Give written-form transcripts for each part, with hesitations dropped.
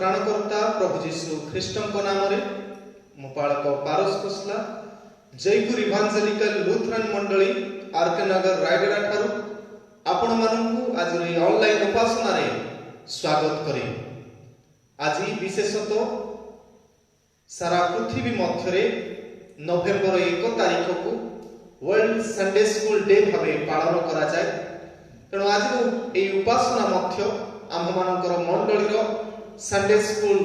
त्राणकर्ता प्रभु जीशु ख्रीष्ट नाम मो पालक पारस खोसला जयपुर इभांजेलिकल लुथरान मंडली आरके नगर रायगड़ा ठारू आपण मानू आज ऑनलाइन उपासना रे स्वागत करे। आज विशेषतः सारा पृथ्वी मध्य नवेम्बर 1 तारीख को वर्ल्ड संडे स्कूल डे भाव पालन करा जाए। तेणु आज ये उपासना मध्य आम मानकर मंडलीर संडे स्कूल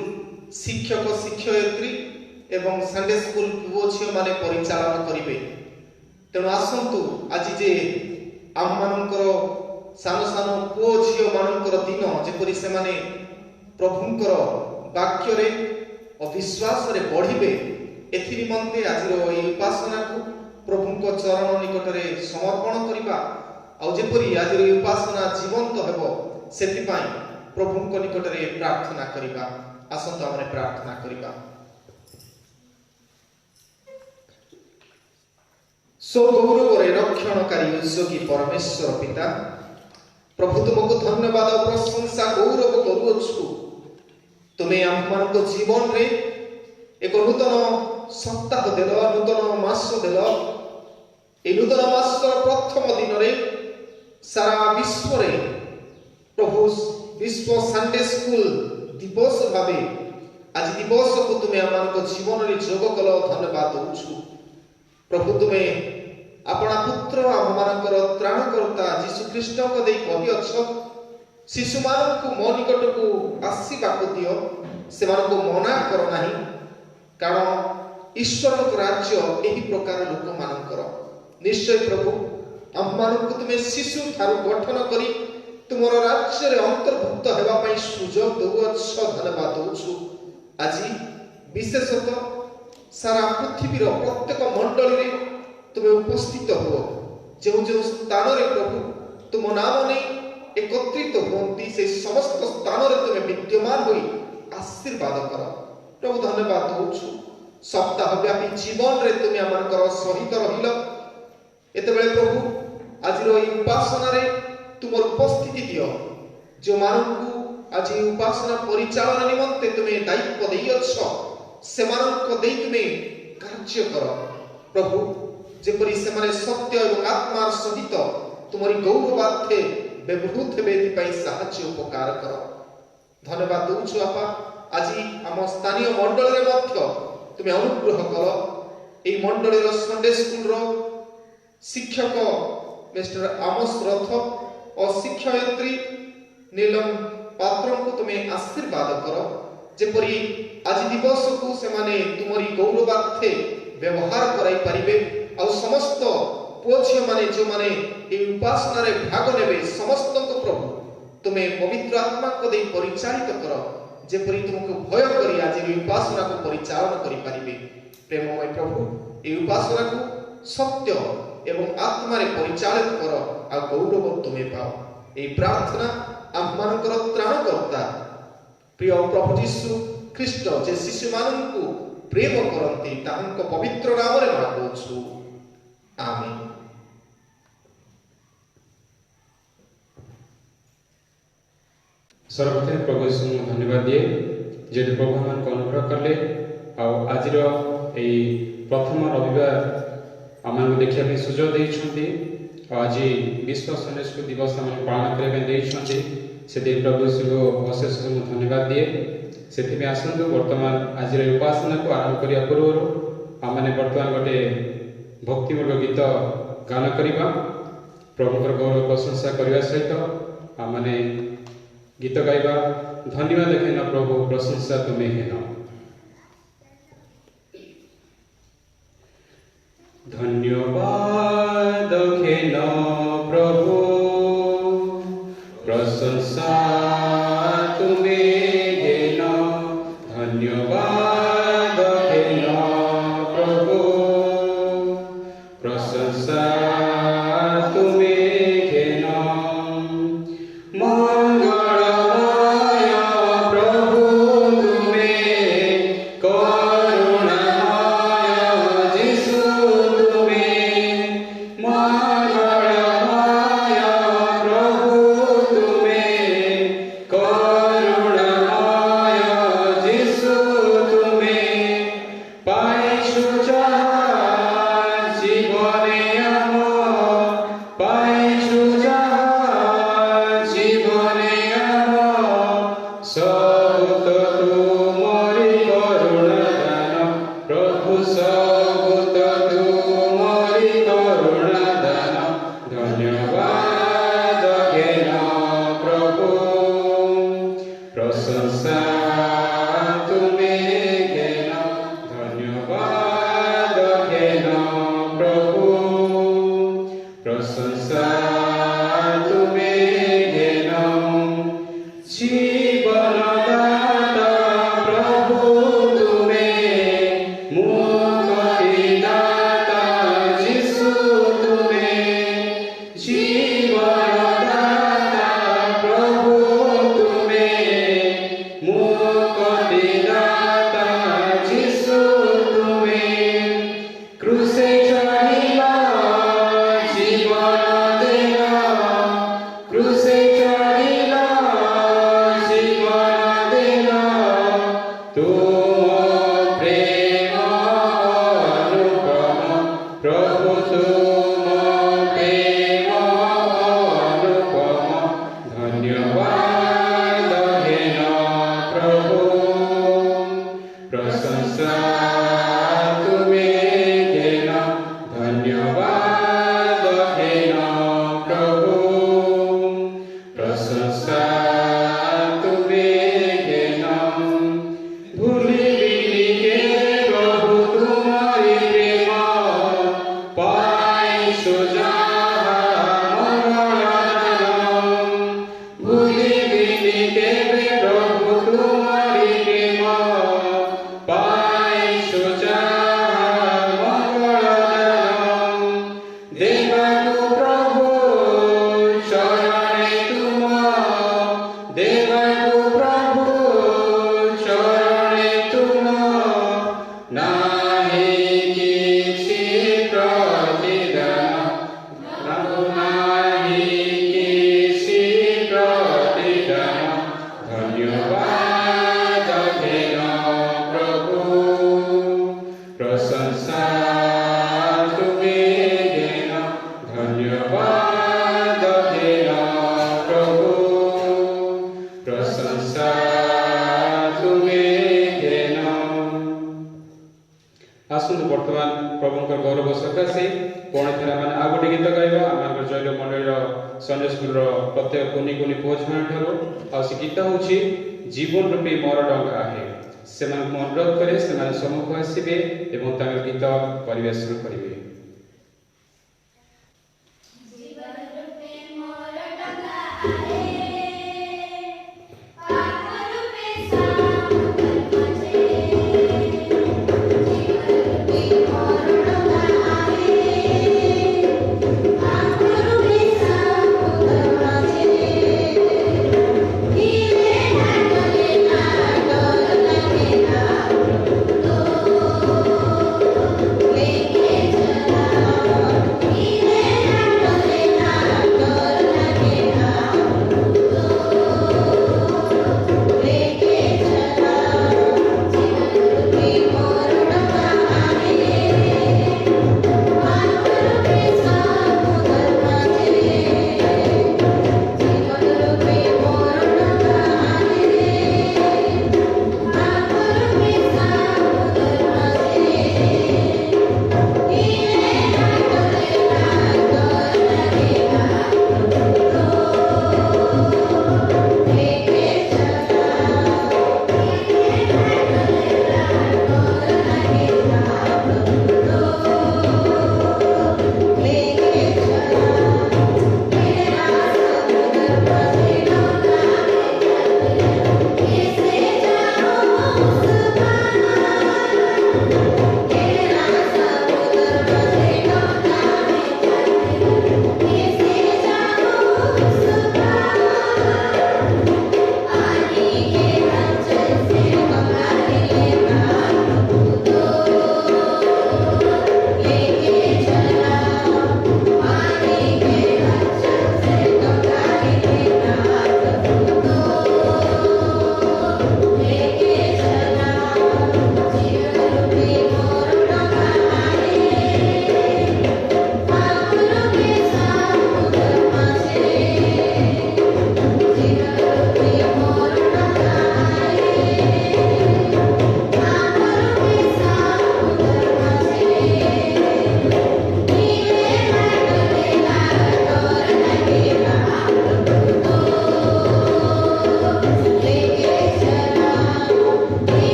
शिक्षक शिक्षयित्री एवं संडे स्कूल पुओ झियो माने परिचालन करिवे। तेणु आसंतु आज जे आम मानकर सान सान पुओ झियो मानकर दिन जेपरि से माने प्रभुंकर वाक्य रे अविश्वास रे बढ़िबे एथि निमंते आज ये उपासना को प्रभुंक चरण निकट रे समर्पण करिबा आ जेपरि आज ये उपासना जीवंत हेबो सेति पाई प्रभुंक निकट रे प्रार्थना करिबा। आसंतु हमने प्रार्थना करिबा। सो गौरव रे रक्षणकारी उद्योगी परमेश्वर पिता प्रभु तुमको धन्यवाद और प्रशंसा गौरव करूछु। तुम्हें आम मान जीवन रे एक नूतन सप्ताह देल नूतन मास देल। ए नूतन मास प्रथम दिन रे सारा विश्व रे प्रभु विश्व संडे स्कूल दिवस भावे आज दिवस को तुम्हें आम जीवन रे जोग कल धन्यवाद दउछु। प्रभु तुम्हें अपना पुत्र आम मानकर त्राणकर्ता जीशु ख्रीष्ट को दे कहि अछ शिशु मान को मो निकट को आसीबा को दियो से मान को मना करो नाही। कारण ईश्वर को राज्य एही प्रकार लोक मानकर निश्चय प्रभु आम मान को तुम्हें शिशु थारु गठन करी तुमर राज्य रे अंतर्भुक्त हेबा पई सुजोग दउछ धन्यवाद दउछु। आज विशेषतः सारा पृथ्वी रो प्रत्येक मंडली रे तुम्हें उपस्थित हो जो जो स्थान रे प्रभु तुम नाम नहीं एकत्रित होती से समस्त स्थान रे तुम्हें विद्यमान होई आशीर्वाद कर। प्रभु धन्यवाद दउछु सप्ताह व्यापी जीवन रे तुम्हें आमनकर सहित रहिल। एते बेले प्रभु आज रो उपासना रे तुमर उपस्थिति दियो जो मानकु आज उपासना परिचालन निमंते तुम्हें दायित्व देइछ से मानक दे तुम्हें कार्य कर। प्रभु जेपरि से माने सत्य एवं आत्मार सहित तुमरी गौरवार्थे व्यवहृत हेबे पई साहाय्य उपकार कर। धन्यवाद दउछु आपा आज आम स्थानीय मंडल रे मध्य तुम्हें अनुग्रह कर। ए मंडल रो संडे स्कूल रो शिक्षक मिस्टर आमोस रथ और शिक्षयित्री नीलम पात्र को तुम्हें आशीर्वाद कर। जेपरि आज दिवस को से माने तुमरी गौरवार्थे व्यवहार कराई परिबे और समस्त पुओझियो माने जो माने ए उपासना रे भाग नेबे समस्त को प्रभु तुम्हें पवित्र आत्मा को दे परिचालित कर। जेपरि तुमको भय करी आज ए उपासना को परिचालन करि परिबे। प्रेममय प्रभु ए उपासना को सत्य एवं आत्मा रे परिचालित कर आ गौरव तुम्हें पाओ। ए प्रार्थना आम मानकर त्राणकर्ता प्रिय प्रभु जीशु ख्रीष्ट जे शिशु माननकु प्रेम करती तांको पवित्र नाम रे मागुछु। आमीन। सर्वप्रथम प्रभु यीशु धन्यवाद दिए जे प्रभु मान को अनुग्रह करले आ आज रो एई प्रथम रविवार आमान को देखिया पे सुजोग देइछंती। आज विश्व संडे स्कूल दिवस आमान पालन करे पे देइछंती से प्रभु यीशु को अशेष धन्यवाद दिए। से आसतु वर्तमान आज उपासना को आरंभ करने पूर्व आम बर्तमान गोटे भक्तिमूलक गीत गान करवा प्रभुकर गौरव प्रशंसा करने सहित आम गीत गाइबा। धन्यवाद हेन प्रभु प्रशंसा तुम्हें हेन। धन्यवाद हेन प्रभु प्रशंसा धन्यवाद हेन प्रभु प्रशंसा तुम्हें हेन। मंगलमय प्रभु तुम्हें करुणामय जीशु तुम्हें मंगलमय प्रभु तुम्हें बर्तमान प्रभुंकर गौरव सकाशे पुणी थे मैंने आ गोटे गीत गाइबा आम जैन मंडल संडे स्कूल प्रत्येक कुनि कुनि पुओ छुआ ठारू आ गीत हूँ जीवन रूपी मोर डंगा है से अनुरोध करे से सम्मुख आसवे और गीत परिवेशन करेंगे।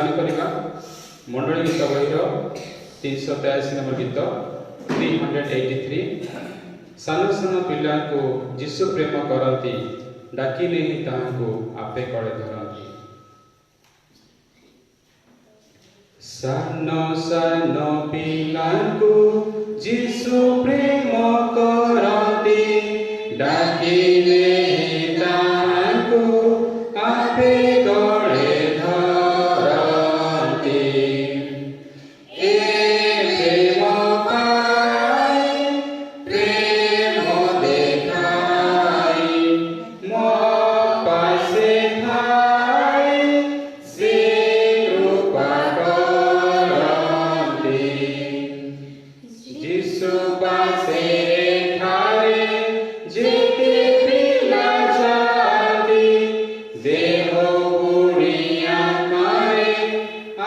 गान करवा मंडली गीत बहिर 383 नंबर गीत 383 सान सान पिला को जीशु प्रेम करती डाकिले ही ताहाको आपे कड़े धरती सान सान पिला को जीशु प्रेम करती डाकिले ही ताहाको आपे कड़े धरती ए प्रेम पाई प्रेम देखाई मो पासे थाई से कृपा करती जीशु पासे ठारे जेते पिला जाती देह पुरिया मारे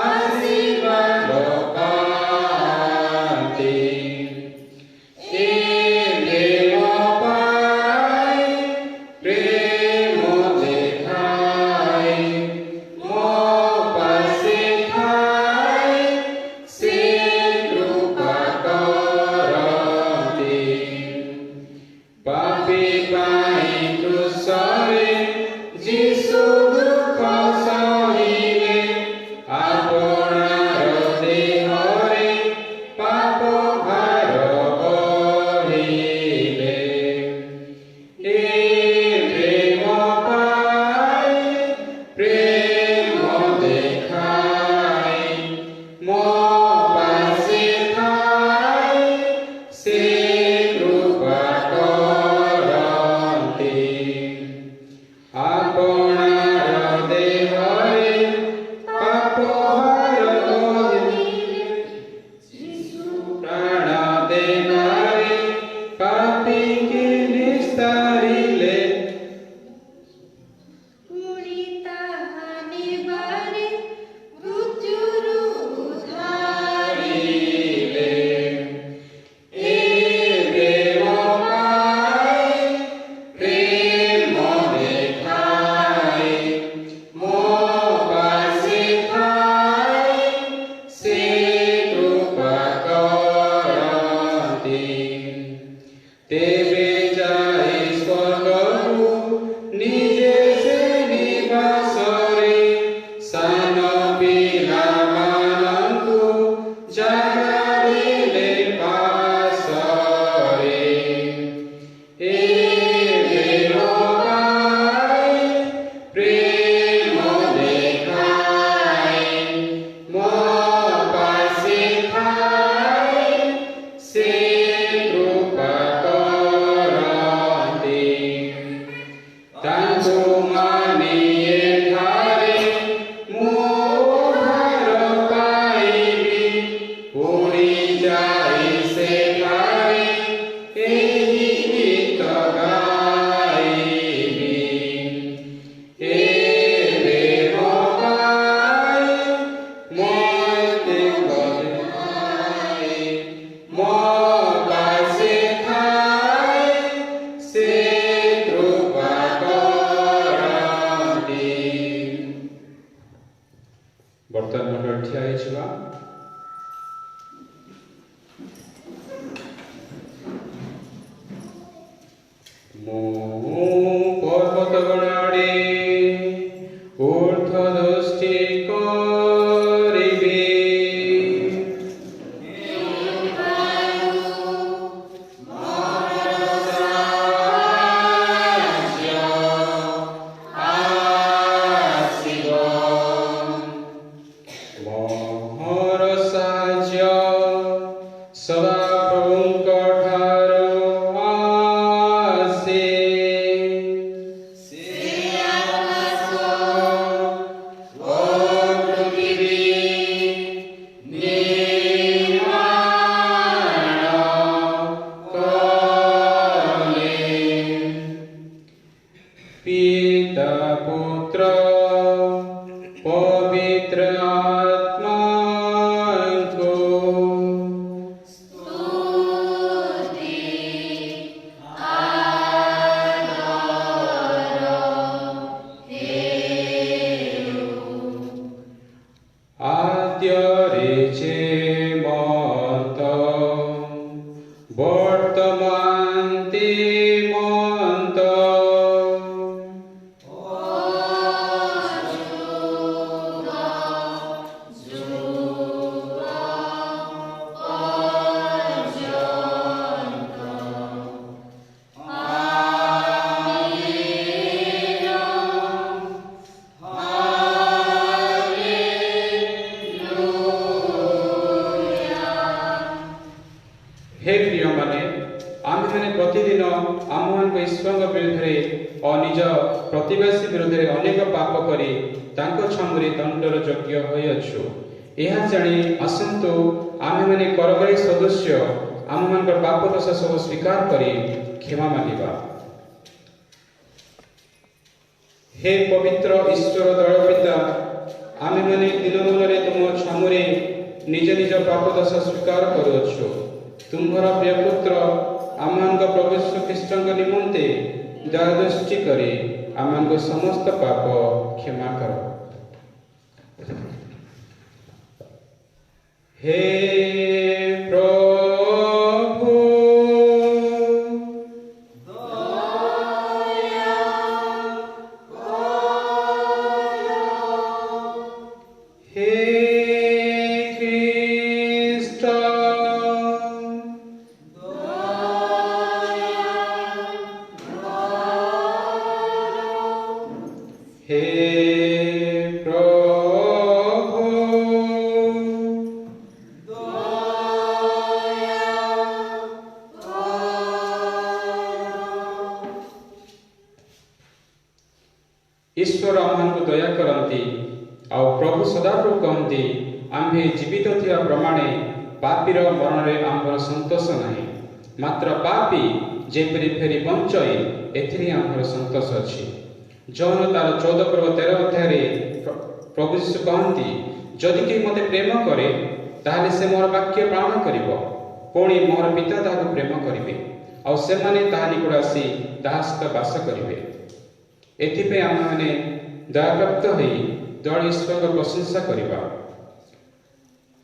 आशीर्वाद पाती ए प्रेम पाई प्रेम देखाई मो पासे थाई से कृपा करती पापी पाई क्रूसरे जीशु दुख सहिले आपणार देहरे पाप भार बहिले ए प्रेम पाई प्रेम देखाई मो पासे थाई से कृपा करती आपणार देहरे पाप भार प्राण देनारे पापी की निस्तारिले हारिले ए प्रेम पाई प्रेम देखाई मो पासे थाई से कृपा करती तेबे जाई स्वर्गकु निजे से निवासरे सान पिला मानंकु जागा देले पासरे ए प्रेम पाई प्रेम देखाई मो पासे थाई से कृपा करती तांको मानिए ठारे मो उद्धार पाइबी पुरी जाई से ठारे एही गीत गाइबी ए प्रेम पाई मोते बधाई मो पासे थाई से कृपा करती बर्तमान मंडल ठिया होइछवा मो पर्वत गणाड़े ऊर्ध्व दृष्टि करिबे मोहर साहाय्य सदा प्रभुଙ୍କ ଠାରୁ आसे पिता पुत्र पवित्र आत्मा को निज प्रतिवेशी विरुद्ध अनेक पाप करी तांको छमुरी दंडर योग्य होइअछु। यह जानी आसंतु आमे माने करग्राही सदस्य आम मान पाप दोष सब स्वीकार करी क्षमा मांगिबा। हे पवित्र ईश्वर दयाळ पिता, आमे माने दिन मनरे तुम छमुरे निज निज पाप दोष स्वीकार करुअछु। तुम्हारा प्रिय पुत्र आम प्रभु यीशु ख्रीष्ट निमंते दया दृष्टि करी आम समस्त पाप क्षमा कर। हे प्रभु हे ख्रीष्ट हे प्रभु ईश्वर आमको दया करती आउ प्रभु सदाप्रभु कहती आम्भे जीवित थिया प्रमाणे पापीर मरण रे आम्भर संतोष नहीं, मात्र पापी जेपरी फेरी बंचई एथिरे आम्भर संतोष अछि। जौन तार 14-13 अध्याय प्रभु यीशु कहती जदि के मते प्रेम करे ताहले से मोर वाक्य पालन करिवो, पुणी मोर पिता ताहाको प्रेम करिवे आउ से माने ताहा निकट आसी ताहा सहित वास करिवे। एथिपे आम माने दयाप्राप्त होई दयाळु ईश्वर प्रशंसा करिबा।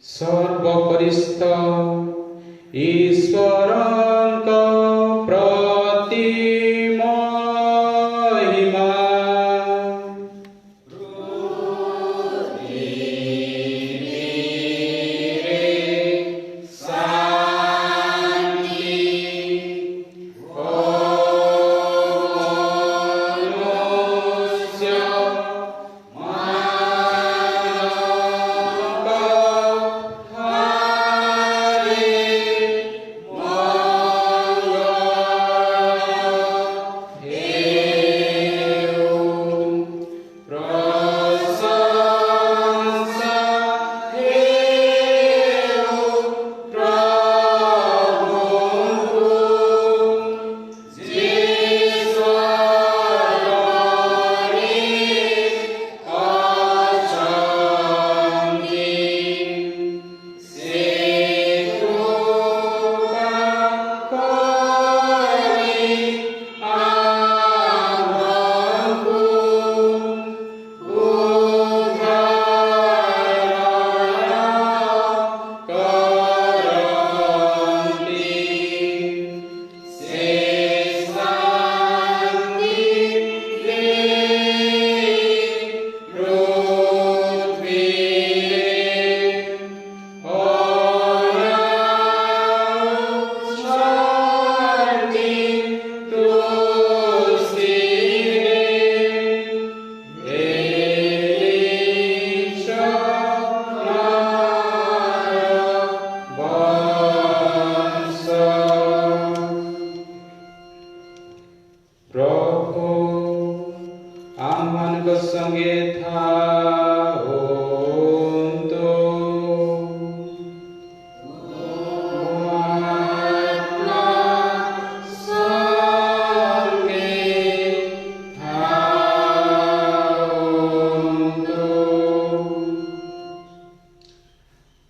सर्वपरिस्थ ईश्वरंक प्रति महिमा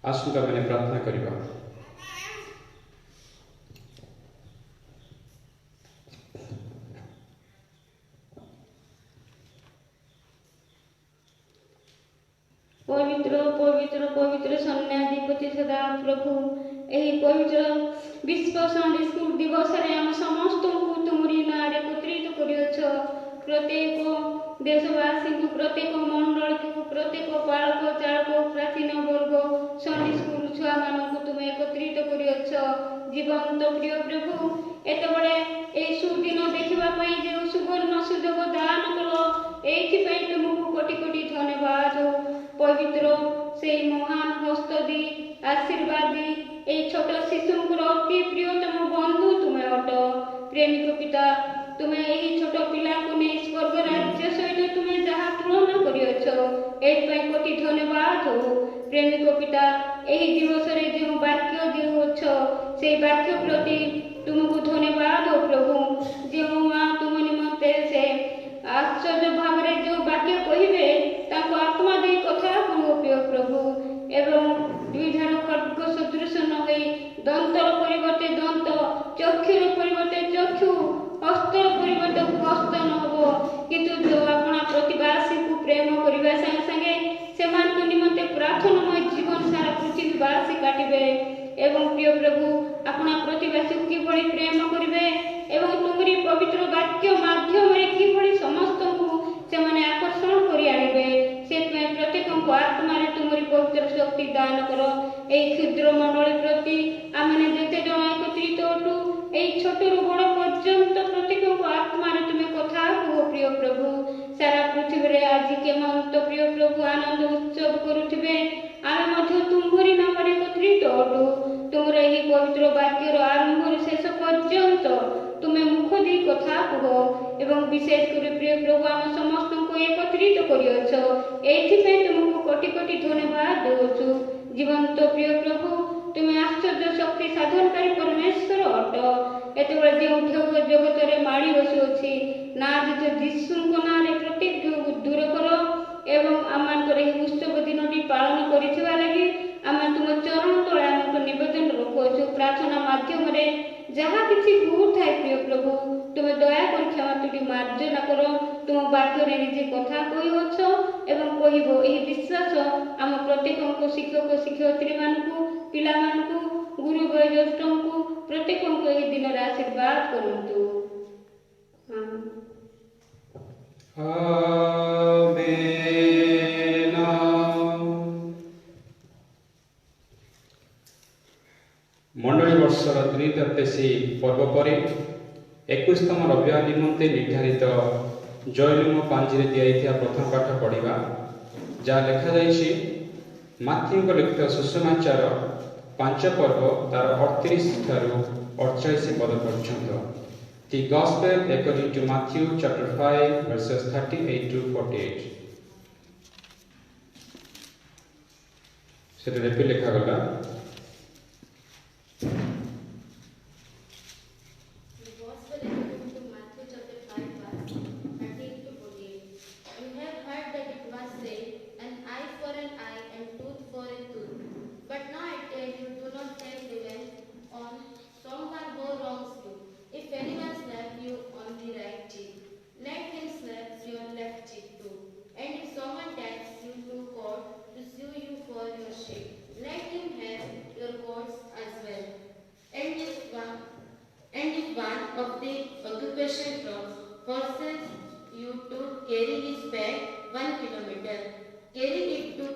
आसंता मैंने प्रार्थना करिबा। पवित्र पवित्र पवित्र सन्याधिपति सदा प्रभु एही पवित्र विश्व संडे स्कूल दिवस रे हम समस्त को तुमरी नारे एकत्रित करियछ। प्रत्येक देशवासी को, प्रत्येक मंडल को, प्रत्येक पालक चालक प्राचीन वर्ग संडे स्कूल छुआ मानक तुम एकत्रित करियछ। जीवंत प्रिय प्रभु एत बड़े ए सुदिन देखिबा पई जे सुवर्ण सुजोग दान कलो, एथि पई तुमको कोटि कोटि धन्यवाद। पवित्र से महान हस्त दी आशीर्वाद दी ए छोट शिशुंकर अति प्रियतम बंधु तुम्हें अट। प्रेमिक पिता ତୁମେ ଏହି ଛୋଟ ପିଲାଙ୍କୁ ନେଇ ସ୍ୱର୍ଗ ରାଜ୍ୟ ସହିତ ତୁମେ ଯାହା ତୁଳନା କରିଅଛ, ଏଥିପାଇଁ କୋଟି ଧନ୍ୟବାଦ ହଉ। ପ୍ରେମିକ ପିତା, ଏହି ଦିବସରେ ଯେଉଁ ବାକ୍ୟ ଦେଉଅଛ, ସେହି ବାକ୍ୟ ପ୍ରତି ତୁମକୁ ଧନ୍ୟବାଦ ଓ ପ୍ରଭୁ। ଯେଉଁ ମା ତୁମ ନିମନ୍ତେ ସେ ଆଶ୍ଚର୍ଯ୍ୟ ଭାବରେ ଯେଉଁ ବାକ୍ୟ କହିବେ, ତାଙ୍କୁ ଆତ୍ମା ଦେଇ କଥା କୁହ ପ୍ରିୟ ପ୍ରଭୁ। ଏବଂ ଦୁଇଧାର ଖଡ୍ଗ ସଦୃଶ ନ ହୋଇ ଦନ୍ତର ପରିବର୍ତ୍ତେ ଦନ୍ତ, ଚକ୍ଷୁର ପରିବର୍ତ୍ତେ ଚକ୍ଷୁ, ହସ୍ତର ପରିବର୍ତ୍ତେ ହସ୍ତ ନ ହେବ, କିନ୍ତୁ ଯେଉଁ ଆପଣା ପ୍ରତିବାସୀଙ୍କୁ ପ୍ରେମ କରିବା ସାଙ୍ଗେ ସାଙ୍ଗେ ସେମାନଙ୍କ ନିମନ୍ତେ ପ୍ରାର୍ଥନାମୟ ଜୀବନ ସାରା ପୃଥିବୀବାସୀ କାଟିବେ। ଏବଂ ପ୍ରିୟ ପ୍ରଭୁ, ଆପଣା ପ୍ରତିବାସୀକୁ କିଭଳି ପ୍ରେମ କରିବେ ଏବଂ ତୁମରି ପବିତ୍ର ବାକ୍ୟ ମାଧ୍ୟମରେ କିଭଳି ସମସ୍ତଙ୍କୁ ସେମାନେ ଆକର୍ଷଣ କରି ଆଣିବେ, ସେଥିପାଇଁ ପ୍ରତ୍ୟେକଙ୍କୁ ଆତ୍ମାରେ ତୁମରି ପବିତ୍ର ଶକ୍ତି ଦାନ କର। ଏହି କ୍ଷୁଦ୍ର ମଣ୍ଡଳୀ ପ୍ରତି ଆମେ ଯେତେ ଜଣ ଏକତ୍ରିତ ଅଟୁ, ଏହି ଛୋଟରୁ ବଡ଼ ପର୍ଯ୍ୟନ୍ତ ପ୍ରତ୍ୟେକଙ୍କୁ ଆତ୍ମାରେ ତୁମେ କଥା କୁହ ପ୍ରିୟ ପ୍ରଭୁ। ସାରା ପୃଥିବୀରେ ଆଜି କେମନ୍ତ ପ୍ରିୟ ପ୍ରଭୁ ଆନନ୍ଦ ଉତ୍ସବ କରୁଥିବେ, ଆମେ ମଧ୍ୟ ତୁମରି ନାମରେ ଏକତ୍ରିତ ଅଟୁ। ତୁମର ଏହି ପବିତ୍ର ବାକ୍ୟର ଆରମ୍ଭରୁ ଶେଷ ପର୍ଯ୍ୟନ୍ତ ତୁମେ ମୁଖ ଦେଇ କଥା କୁହ ଏବଂ ବିଶେଷ କରି ପ୍ରିୟ ପ୍ରଭୁ ଆମ ସମସ୍ତଙ୍କୁ ଏକତ୍ରିତ କରିଅଛ, ଏଇଥିପାଇଁ ତୁମକୁ କୋଟି କୋଟି ଧନ୍ୟବାଦ ଦେଉଛୁ। ଜୀବନ୍ତ ପ୍ରିୟ ପ୍ରଭୁ, ତୁମେ ଆଶ୍ଚର୍ଯ୍ୟ ଶକ୍ତି ସାଧନକାରୀ ପରମେଶ୍ୱର ଅଟ। ଏତେବେଳେ ଯେଉଁ ଢେଉ ଜଗତରେ ମାଡ଼ି ବସୁଅଛି, ନାଜିତ ଯୀଶୁଙ୍କ ନାଁରେ ପ୍ରତ୍ୟେକ ଢେଉକୁ ଦୂର କର ଏବଂ ଆମମାନଙ୍କର ଏହି ଉତ୍ସବ ଦିନଟି ପାଳନ କରିଥିବା ଲାଗି ଆମେ ତୁମ ଚରଣ ତଳେ ଆମକୁ ନିବେଦନ ରଖୁଅଛୁ। ପ୍ରାର୍ଥନା ମାଧ୍ୟମରେ ଯାହା କିଛି ଭୁଲ ଥାଏ ପ୍ରିୟ ପ୍ରଭୁ, ତୁମେ ଦୟାକରି କ୍ଷମା ତୁଟି ମାର୍ଜନା କର। ତୁମ ବାକ୍ୟରେ ନିଜେ କଥା କହିଅଛ ଏବଂ କହିବ, ଏହି ବିଶ୍ୱାସ ଆମ ପ୍ରତ୍ୟେକଙ୍କୁ, ଶିକ୍ଷକ ଶିକ୍ଷୟିତ୍ରୀମାନଙ୍କୁ, ପିଲାମାନଙ୍କୁ, ଗୁରୁ ବୟୋଜ୍ୟେଷ୍ଠଙ୍କୁ ପ୍ରତ୍ୟେକଙ୍କୁ ଏହି ଦିନରେ ଆଶୀର୍ବାଦ କରନ୍ତୁ। ଆମେନ୍। ମଣ୍ଡଳୀ ବର୍ଷର ତ୍ରିଦଶୀ ପର୍ବ ପରେ 21ତମ ରବିବାର ନିମନ୍ତେ ନିର୍ଦ୍ଧାରିତ ଜୟଲୁମ ପାଞ୍ଜିରେ ଦିଆଯାଇଥିବା ପ୍ରଥମ ପାଠ ପଢ଼ିବା, ଯାହା ଲେଖାଯାଇଛି ମାଥ୍ୟୁଙ୍କ ଲିଖିତ ସୁସମାଚାର 5 ପର୍ବ ତାର 38 ଠାରୁ 48 ପଦ ପର୍ଯ୍ୟନ୍ତ। The Gospel according to Matthew chapter 5 verses 38 to 48। ସେଟା ରେପି ଲେଖାଗଲା। forces you to carry his bag 1 kilometer, carry it to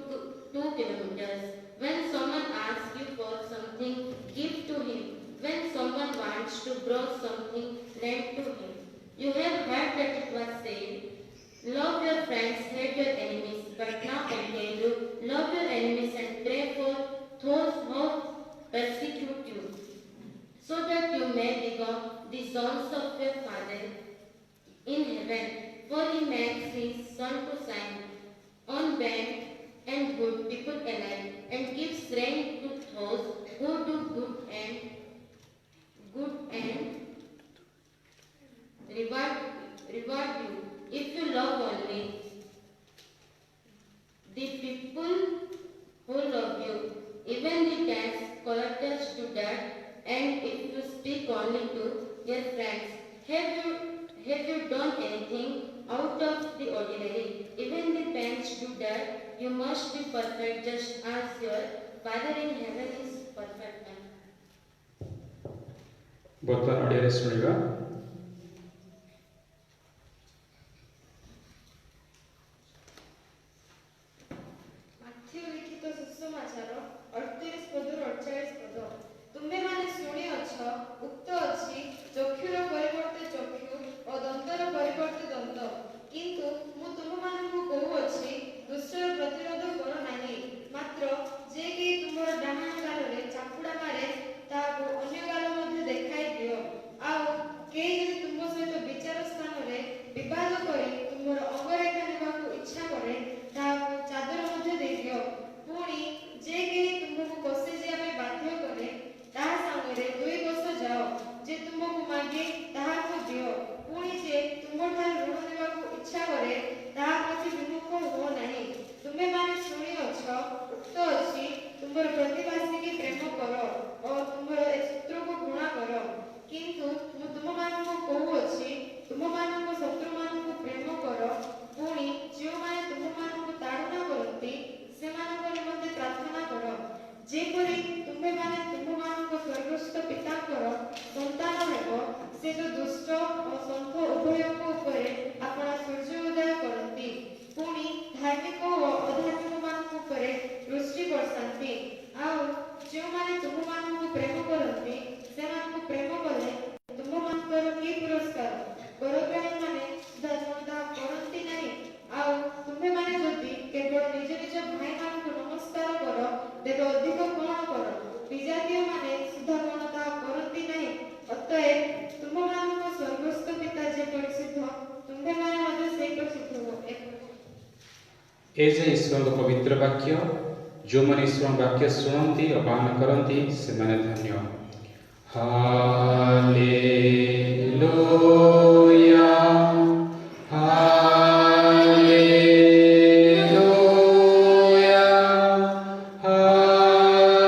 2 kilometers. When someone asks you for something, give to him. When someone wants to borrow something, lend to him. You have heard that it was said, love your friends, hate your enemies. But now I tell you, love your enemies and pray for those who persecute you, so that you may become the sons of your Father in heaven. For he makes his sun to shine on bad and good people alike, and gives rain to those who do good and reward you. If you love only the people who love you, even the tax collectors do that. And if you speak only to your friends, have you done anything out of the ordinary? Even the parents do that. You must be perfect, just as your Father in heaven is perfect. ବର୍ତ୍ତମାନ ଓଡ଼ିଆରେ ଶୁଣିବା। Matthew ଲିଖିତ ସୁସମାଚାର 38 ପଦରୁ 48 ପଦ। ତୁମେମାନେ ଶୁଣିଅଛ, ଉକ୍ତ ଅଛି, ଚକ୍ଷୁର ପରିବର୍ତ୍ତେ ଚକ୍ଷୁ ଓ ଦନ୍ତର ପରିବର୍ତ୍ତେ ଦନ୍ତ। କିନ୍ତୁ ମୁଁ ତୁମମାନଙ୍କୁ କହୁଅଛି, ଦୁଷ୍ଟର ପ୍ରତିରୋଧ କର ନାହିଁ। ମାତ୍ର ଯେ କେହି ତୁମର ଡାହାଣ ଗାଲରେ ଚାପୁଡ଼ା ମାରେ, ତାହାକୁ ଅନ୍ୟ ଗାଲ ମଧ୍ୟ ଦେଖାଇ ଦିଅ। ଆଉ ए जे ईश्वर पवित्र वाक्य जो मैंने ईश्वर वाक्य शुणती और पालन करती से मैंने धन्य। Hallelujah hallelujah hallelujah.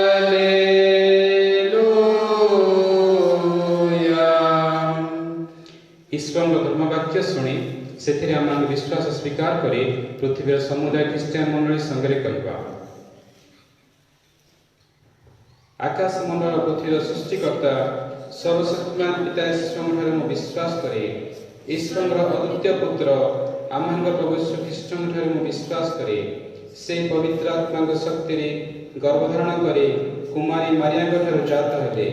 ईश्वर धर्मवाक्य शुणी से आम विश्वास स्वीकार कर पृथ्वी समुदाय ख्रीष्टियान मंडली संगे कहवा। आकाश मंडल पृथ्वी सृष्टिकर्ता सर्वशक्तिमान पिता ईश्वर मु विश्वास करे। ईश्वर अद्वितीय पुत्र आम प्रभु यीशु ख्रीष्ट मु विश्वास करे। से पवित्र आत्मा शक्ति गर्भधारण करे कुमारी मारिया जात हेले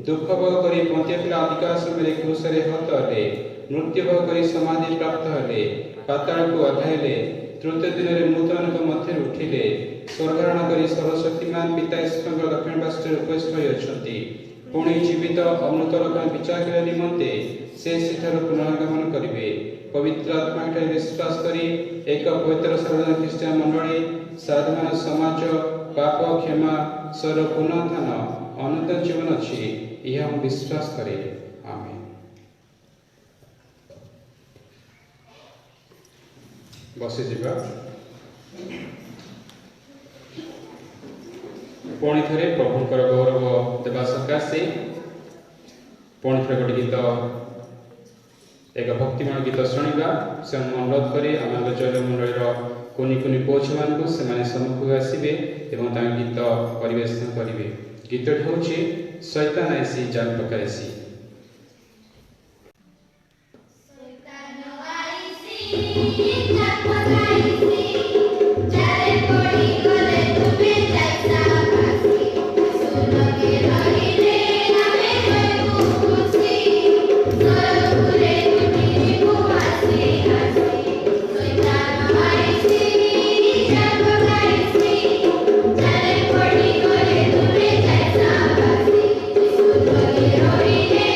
दुख भोग कर पंतिया पिला अधिकार समय क्रूस हत हेले मृत्यु भोग कर समाधि प्राप्त हेले पाताल को अधाइले तृतीय दिन में मृतमान मध्य उठिले स्वर्गारोहण कर सर्वशक्तिमान पिता ईश्वर दक्षिण पार्श्व उपस्थित होती पुणी जीवित अमृत लोक विचार करने निमंते से पुनरागमन करेंगे। पवित्र आत्मा विश्वास करी एक पवित्र सार्वजनिक ख्रीष्टियान मंडली साधुमान समाज पाप क्षमा स्वर पुनरुत्थान अनंत जीवन अच्छी यह हम विश्वास करे। आमेन। बसी जीवा पुणी थे प्रभुंकर गौरव देवा सकाशे पुणी थे गोटे गीत एक भक्तिमय गीत शुणा से अनुरोध करी आम जैन मंडल कुनि कुनि पुओ झील से सम्मुख आसवे और गीत परिवेशन करेंगे। गीतटी हूँ शैतान आईसी जाल पकाईसी। Hare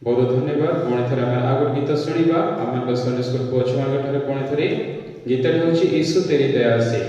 बहुत धन्यवाद पुणी थे आम आग गीत शुणा आम संडे स्कूल पुओ छुआ पुणी थे गीत हूँ यीशु तेरी दया से।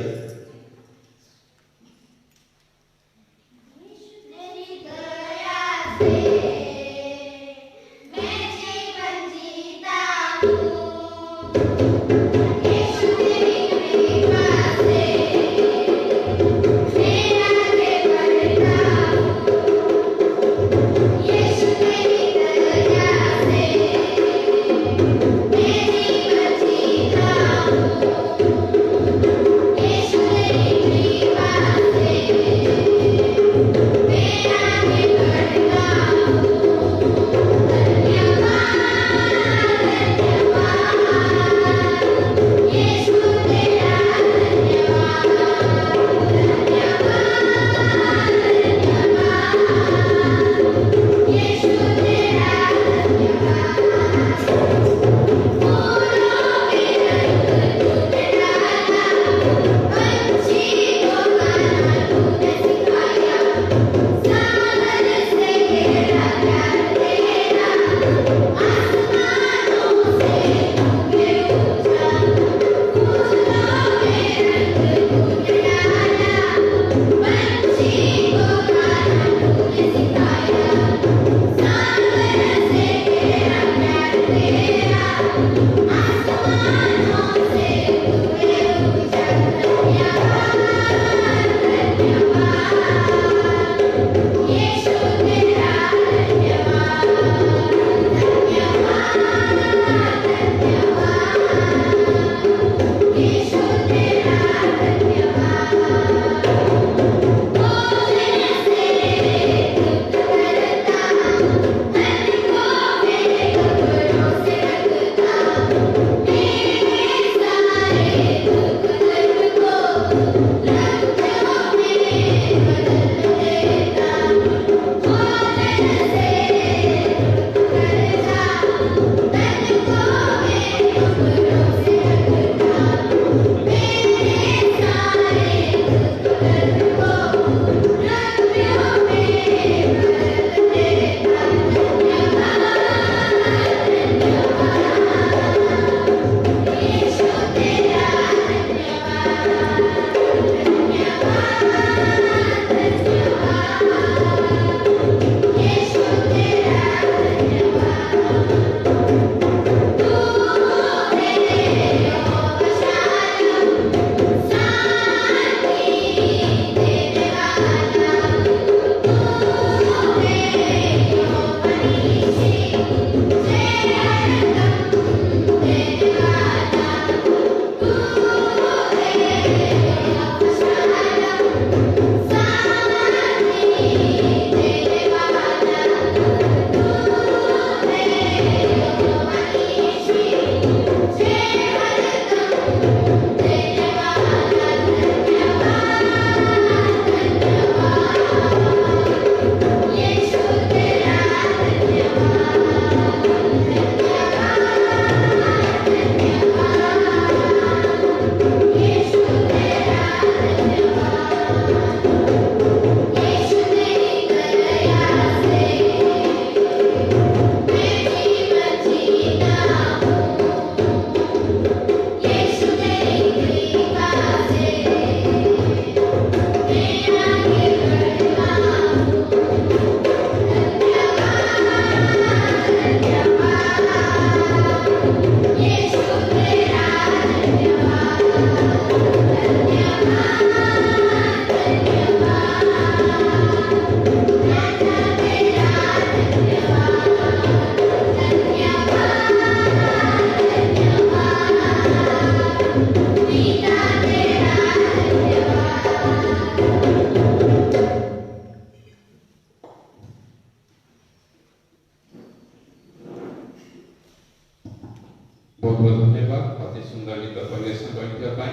बहुत बहुत धन्यवाद अति सुंदर गीत परिवेशन करने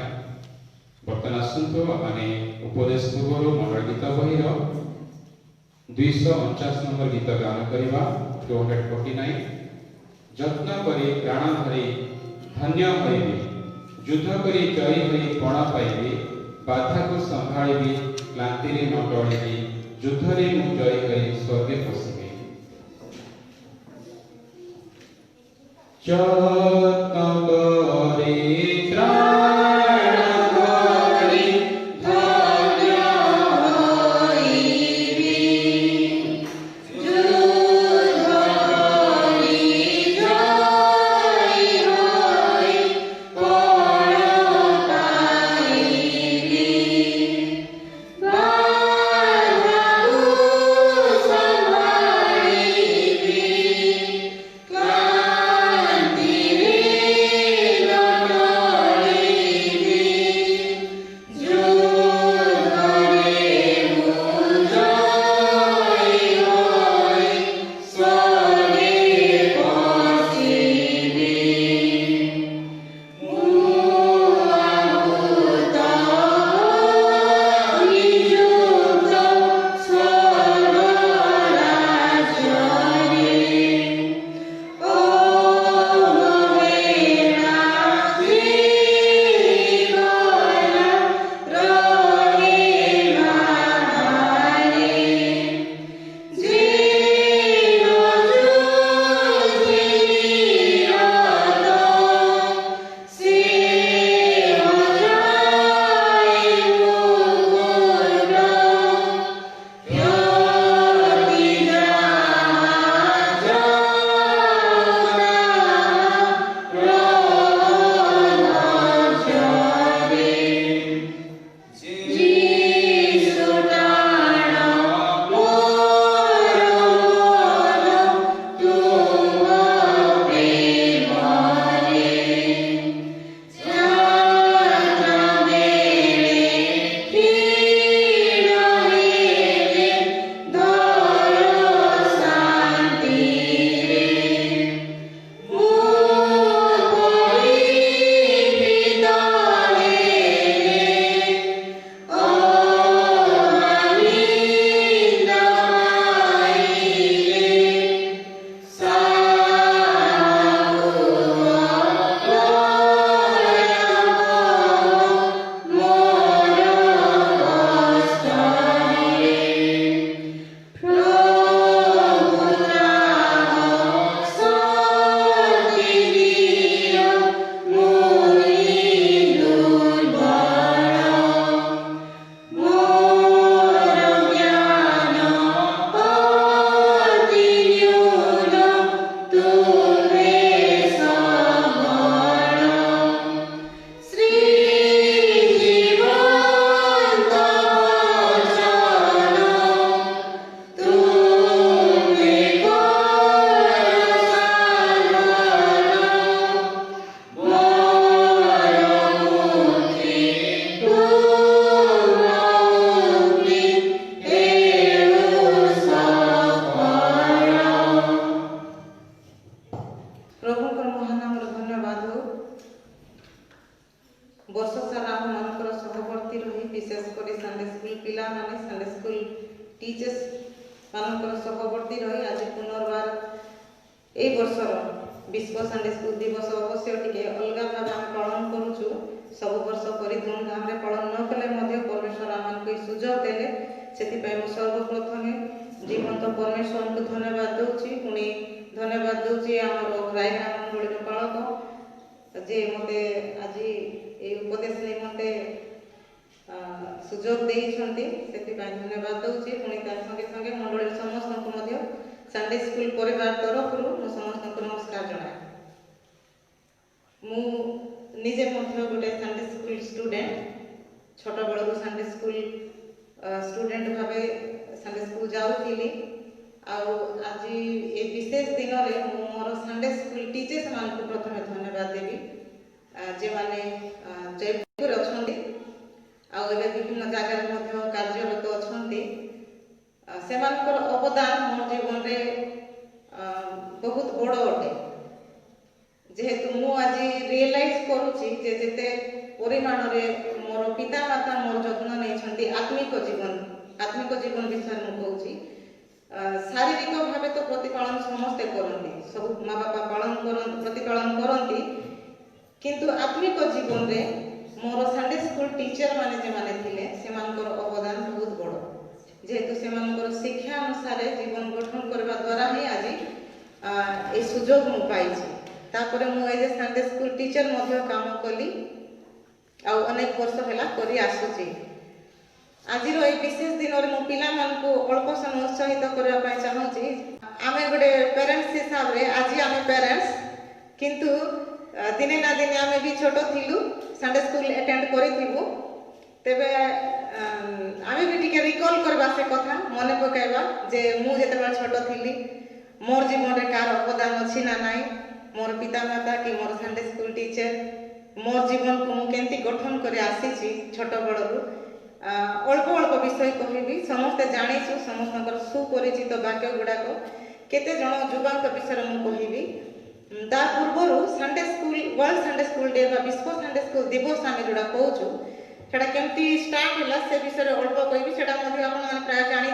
बर्तमान आसतु आने उपदेश पूर्व मंडल गीत बही 249 नंबर गीत गान करवा 249 जत्न करी प्राण धरी धन्य होइबी युद्ध करी जयी होई पण पाइबी बाधा को संभाळिबी क्लांति रे न डरिबी युद्ध रे मु जयी होई स्वर्गे पसिबी। যত্ন করে ত্রাণ করে ধন্য হইবি। যুদ্ধ করি জয় হই পর পাইবি। বাধাକୁ ସମ୍ଭାଳିବି। କ୍ଳାନ୍ତିରେ ଲଢ଼ିବି। ଯୁଦ୍ଧରେ ମୁଁ ଜୟ ହୋଇ ସ୍ୱର୍ଗେ ପଶିବି। ମୁଁ ଆହୁତ ନିଯୁକ୍ତ ସ୍ୱର୍ଗ ରାଜ୍ୟରେ। ଓ ମହେରା ଶ୍ରୀଗଲା ରହେ ବାହାରେ। ଯେନ ଯୁଝେ ନିରତ ସେ ହଜାଏ ମୁକୁଟ। ବ୍ୟକ୍ତି ଯାହା ଯୀଶୁ ଟାଣ ମୋର ମନ ତୁମ ପ୍ରେମରେ। ଯାତ୍ରା ବେଳେ କ୍ଷୀଣ ହେଲେ ଧର ଶାନ୍ତିରେ। ମୁଁ ପଡ଼ିବି ତଳେ ଅମାନିତ ପାଇଲେ। ସାହୁ ଅପରାଧ ମୋର କଷ୍ଟରେ। ପ୍ରଭୁ ତ୍ରାଣ ଶକ୍ତି ଦିଅ ମୁଇଁ ଦୁର୍ବଳ। ମୋର ଜ୍ଞାନ ଅତି ନ୍ୟୁନ ତୁମେ ସବଳ। ଶ୍ରୀ ଜୀବନ୍ତ ବଚନ ତୁମେ କର ସାଧନ। ମୋର ମୁକ୍ତି ତୁମ ମୁକ୍ତି ହେଉ ସଫଳ। ପ୍ରଭୁଙ୍କର ମହାନାମର ଧନ୍ୟବାଦ ହଉ। ବର୍ଷ ସାରା ଆମମାନଙ୍କର ସହବର୍ତ୍ତୀ ରହି ବିଶେଷ କରି ସଣ୍ଡେ ସ୍କୁଲ ପିଲାମାନେ ସଣ୍ଡେ ସ୍କୁଲ ଟିଚର୍ସ ମାନଙ୍କର ସହବର୍ତ୍ତୀ ରହି ଆଜି ପୁନର୍ବାର এই ବର୍ଷର ବିଶ୍ୱ ସଣ୍ଡେ ସ୍କୁଲ ଦିବସ ଅବଶ୍ୟ ଟିକେ ଅଲଗା ଭାବେ ଆମେ ପାଳନ କରୁଛୁ। ସବୁ ବର୍ଷ ପରି ଧୁମଧାମରେ ପାଳନ ନ କଲେ ମଧ୍ୟ ପରମେଶ୍ୱର ଆମମାନଙ୍କୁ ଏହି ସୁଯୋଗ ଦେଲେ। ସେଥିପାଇଁ ମୁଁ ସର୍ବପ୍ରଥମେ ଜୀବନ୍ତ ପରମେଶ୍ୱରଙ୍କୁ ଧନ୍ୟବାଦ ଦେଉଛି। ପୁଣି ଧନ୍ୟବାଦ ଦେଉଛି ଆମର ରାୟଗଡ଼ା ମଣ୍ଡଳୀର ପାଳକ ଯେ ମୋତେ ଆଜି ଏହି ଉପଦେଶ ନିମନ୍ତେ ସୁଯୋଗ ଦେଇଛନ୍ତି। ସେଥିପାଇଁ ଧନ୍ୟବାଦ ଦେଉଛି। ପୁଣି ତା ସଙ୍ଗେ ସଙ୍ଗେ ମଣ୍ଡଳୀର ସମସ୍ତଙ୍କୁ ମଧ୍ୟ ସଣ୍ଡେ ସ୍କୁଲ ପରିବାର ତରଫରୁ ମୁଁ ସମସ୍ତଙ୍କୁ ନମସ୍କାର ଜଣାଏ। ମୁଁ ନିଜେ ମଧ୍ୟ ଗୋଟେ ସଣ୍ଡେ ସ୍କୁଲ ଷ୍ଟୁଡେଣ୍ଟ। ଛୋଟବେଳରୁ ସଣ୍ଡେ ସ୍କୁଲ ଷ୍ଟୁଡେଣ୍ଟ ଭାବେ ସଣ୍ଡେ ସ୍କୁଲ ଯାଉଥିଲି। ଆଉ ଆଜି ଏ ବିଶେଷ ଦିନରେ ମୁଁ ମୋର ସଣ୍ଡେ ସ୍କୁଲ ଟିଚର୍ସ ମାନଙ୍କୁ ପ୍ରଥମେ ଧନ୍ୟବାଦ ଦେବି ଯେଉଁମାନେ ଜୟପୁରରେ ଅଛନ୍ତି ଆଉ ଏବେ ବିଭିନ୍ନ ଜାଗାରେ ମଧ୍ୟ କାର୍ଯ୍ୟରତ ଅଛନ୍ତି। ସେମାନଙ୍କର ଅବଦାନ ମୋ ଜୀବନରେ ବହୁତ ବଡ଼ ଅଟେ। ଯେହେତୁ ମୁଁ ଆଜି ରିଏଲାଇଜ୍ କରୁଛି ଯେ ଯେତେ ପରିମାଣରେ ମୋର ପିତାମାତା ମୋର ଯତ୍ନ ନେଇଛନ୍ତି ଆତ୍ମିକ ଜୀବନ ବିଷୟରେ ମୁଁ କହୁଛି। ଶାରୀରିକ ଭାବେ ତ ପ୍ରତିପାଳନ ସମସ୍ତେ କରନ୍ତି, ସବୁ ମା ବାପା ପ୍ରତିପାଳନ କରନ୍ତି, କିନ୍ତୁ ଆତ୍ମିକ ଜୀବନରେ ମୋର ସଣ୍ଡେ ସ୍କୁଲ ଟିଚର ମାନେ ଯେମାନେ ଥିଲେ ସେମାନଙ୍କର ଅବଦାନ ବହୁତ ବଡ଼। ଯେହେତୁ ସେମାନଙ୍କର ଶିକ୍ଷା ଅନୁସାରେ ଜୀବନ ଗଠନ କରିବା ଦ୍ୱାରା ହିଁ ଆଜି ଏ ସୁଯୋଗ ମୁଁ ପାଇଛି। तापर मु as a Sunday school teacher मध्य काम कली आ अनेक वर्ष है करी आसुची। आज विशेष दिन में मु पिला मानकु अल्प समय उत्साहित करने चाहूँगी। आम गोटे पेरेंट्स हिसाब से आज आम पेरेंट्स किंतु दिने ना दिने आम भी छोट थिलु संडे स्कूल अटेंड करूँ तेबे आम भी टिके रिकॉल करवा से कथा मन पकाइबा जे मु जेते छोट थिली मोर जीवन रे कार अवदान अछि ना नाई, मोर पिता माता कि मोर संडे स्कूल टीचर मोर जीवन को मु केंती गठन करे आसीची छोट बड़रू। अल्प अल्प विषय कहबी समस्ते जानिछु समस्तकर सुपरिचित वाक्य गुड़ाक केते जन युवाक विषय मु कहबी। ता पूर्व Sunday school world Sunday school day बा विश्व संडे स्कूल दिवस आम जोड़ा कहूँ सेटा केमती स्टार्ट है से विषय अल्प कहबी। सेटा आपने प्राय जानी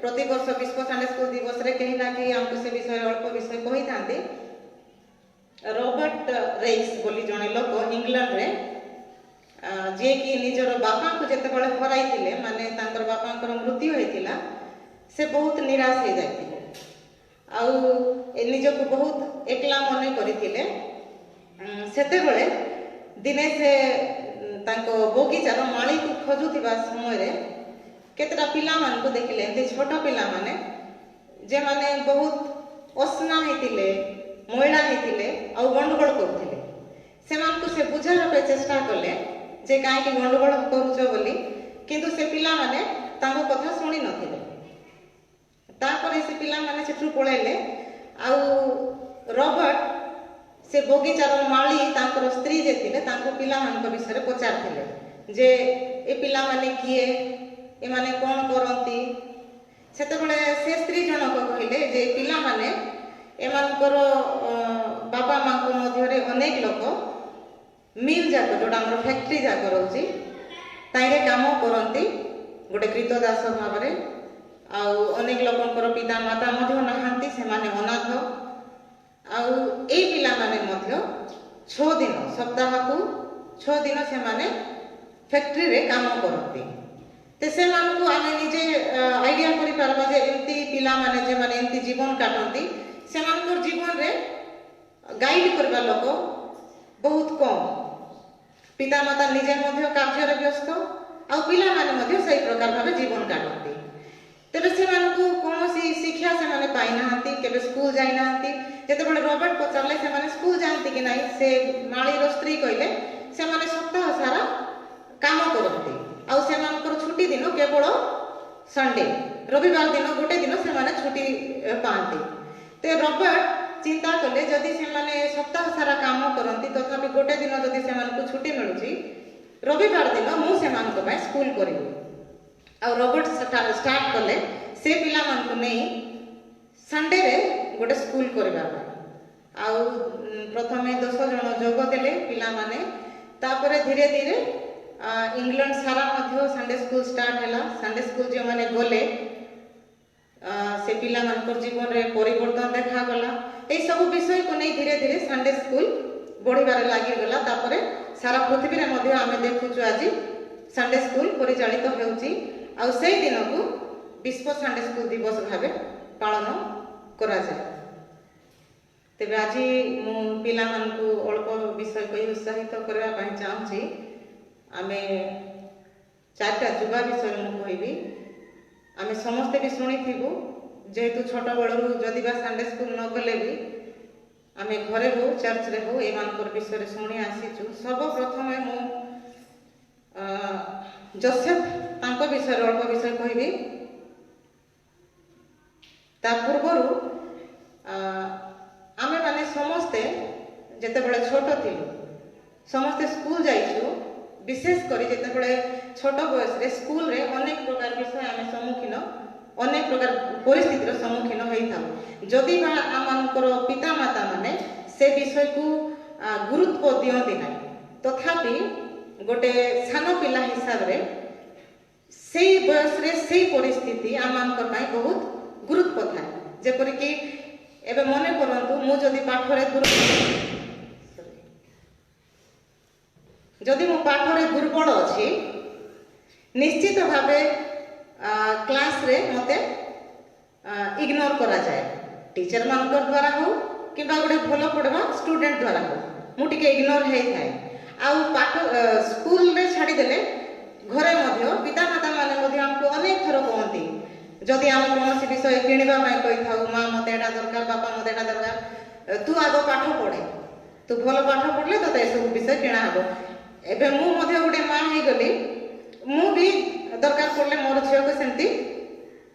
प्रति वर्ष विश्व संडे स्कूल दिवस रे कहीं ना कहीं आमको से विषय अल्प विषय कही था। रॉबर्ट रेइस बोली जड़े लोक इंग्लैंड रे जे कि निजर बापा को जिते बड़े हराई थिले माने तांकर बापा मृत्यु होता से बहुत निराश हो जाते निज को बहुत एकला मन करते सेते दिने से तांको बगीचार माली को खोजुवा समय केतटा पिला मान को देखिले एमती छोट पिला माने जे माने बहुत असना होते मैला होते आ गंडगोल करते से बुझार पे चेष्टा कले जे कहीं गंडगोल करुच बोली किंतु से पिला माने तांको कथा शुणी नथिले। तापर से पिला माने सेठू पळेले आ रॉबर्ट से बगीचार माली तांकर स्त्री जे थिले तांको पिला मान विषय पचारथिले जे ए पिला माने किए ए माने कोन करंती सेतबेले से स्त्री जनक कहिले जे पिला माने एमानकर बापा माँ को मध्य अनेक लोक मिल जाक जोटा आम फैक्ट्री जाक रोचे ताइरे काम करती गोटे कृतदास भाव अनेक लोकंकर पिता माता नहांती से माने अनाथ आई पिला माने मध्य 6 दिन सप्ताह को 6 दिन से माने फैक्ट्री रे काम करती ते से मानकु आमे निजे आइडिया करि पारबा जे एमती पिला माने जे माने एमती जीवन काटंती से मानकर जीवन रे गाइड करबा लोक बहुत कम पिता माता निजे मध्य कार्य व्यस्त आ पिला माने मध्य सही प्रकार भाव जीवन काटती तेरे से मानकु कोनोसी शिक्षा से माने पाई नाहंती केबे स्कूल जाई नाहंती जेते बळे रॉबर्ट पचारले से माने स्कूल जानती कि नाही से माली रो स्त्री कहले से माने सप्ताह सारा काम करती आ से मानकर छुट्टी दिन केवल संडे रविवार दिन गोटे दिन से माने छुट्टी पाती ते रॉबर्ट चिंता कले जदि से माने सप्ताह सारा काम करती तथापि गोटे दिन जदि से मानकु छुट्टी मिलुची रविवार दिन मु से मानक बाय स्कूल करिवो आ रॉबर्ट स्टार्ट कले से पिला मानकु नहीं संडे रे गोटे स्कूल करबा आ प्रथमे 10 जन जोग देले पिला माने तापरे धीरे धीरे इंग्लैंड सारा मध्य संडे स्कूल स्टार्ट हैला संडे स्कूल जो माने गले से पिला मानकर जीवन रे परिवर्तन देखा गला ए सब विषय को नहीं धीरे धीरे संडे स्कूल बढ़िबार लागि गला तापरे सारा पृथ्वी रे मध्य आमे देखुछु आज संडे स्कूल परिचालित हेउची आ सेई दिन को विश्व संडे स्कूल दिवस भाबे पालन करा जाय। तेबे आज मु पिला मानकु अल्प विषय कहि उत्साहित करबा पई चाहूची आमे 4टा युवा विषय मु कहबी आमे समस्ते भी शुणिथिबु जेहेतु छोट बड़ू जदि बा संडे स्कूल न गले भी आमे घरे हो चर्च रे हो एमानकर विषय शुणी आसीचु। सर्वप्रथमे मु जोसेफ तांको विषय अल्प विषय कहबी ता पूर्वरु आमे माने समस्ते जेते बळे छोट थिलु समस्ते स्कूल जाइछु विशेष करी जेते बळे छोट बयस रे स्कूल रे अनेक प्रकार विषय आमे सम्मुखीन अनेक प्रकार परिस्थितिर सम्मुखीन होई थाउ जदि बा आमानकर पिता माता माने से विषय को गुरुत्व दियंती नै तथापि गोटे सान पिला हिसाब रे सेई बयस रे सेई परिस्थिति आमानकर पई बहुत गुरुत्व थाए जेपरि कि एबे मने करंतु मु जदि पाठरे जदि मो पाठरे दुर्बल अछि निश्चित भावे क्लास रे मते इग्नोर करा जाए टीचर मानकर द्वारा हो कि किंबा गोटे भल पढ़वा स्टूडेंट द्वारा हो मु टिके इग्नोर हे थाए आउ पाठ स्कूल रे छाड़ी देले घरे मध्य पितामाता माने मध्य हमको अनेक थर कहती जदि आम कौन विषय किणवा कही था माँ मत एटा दरकार बापा मत एटा दरकार तू आग पाठ पढ़े तू भल पाठ पढ़ले तो सब विषय किणा हम एबे मु मध्य गोटे माँ हो गली मु भी दरकार पड़ले मोर झील को सेमती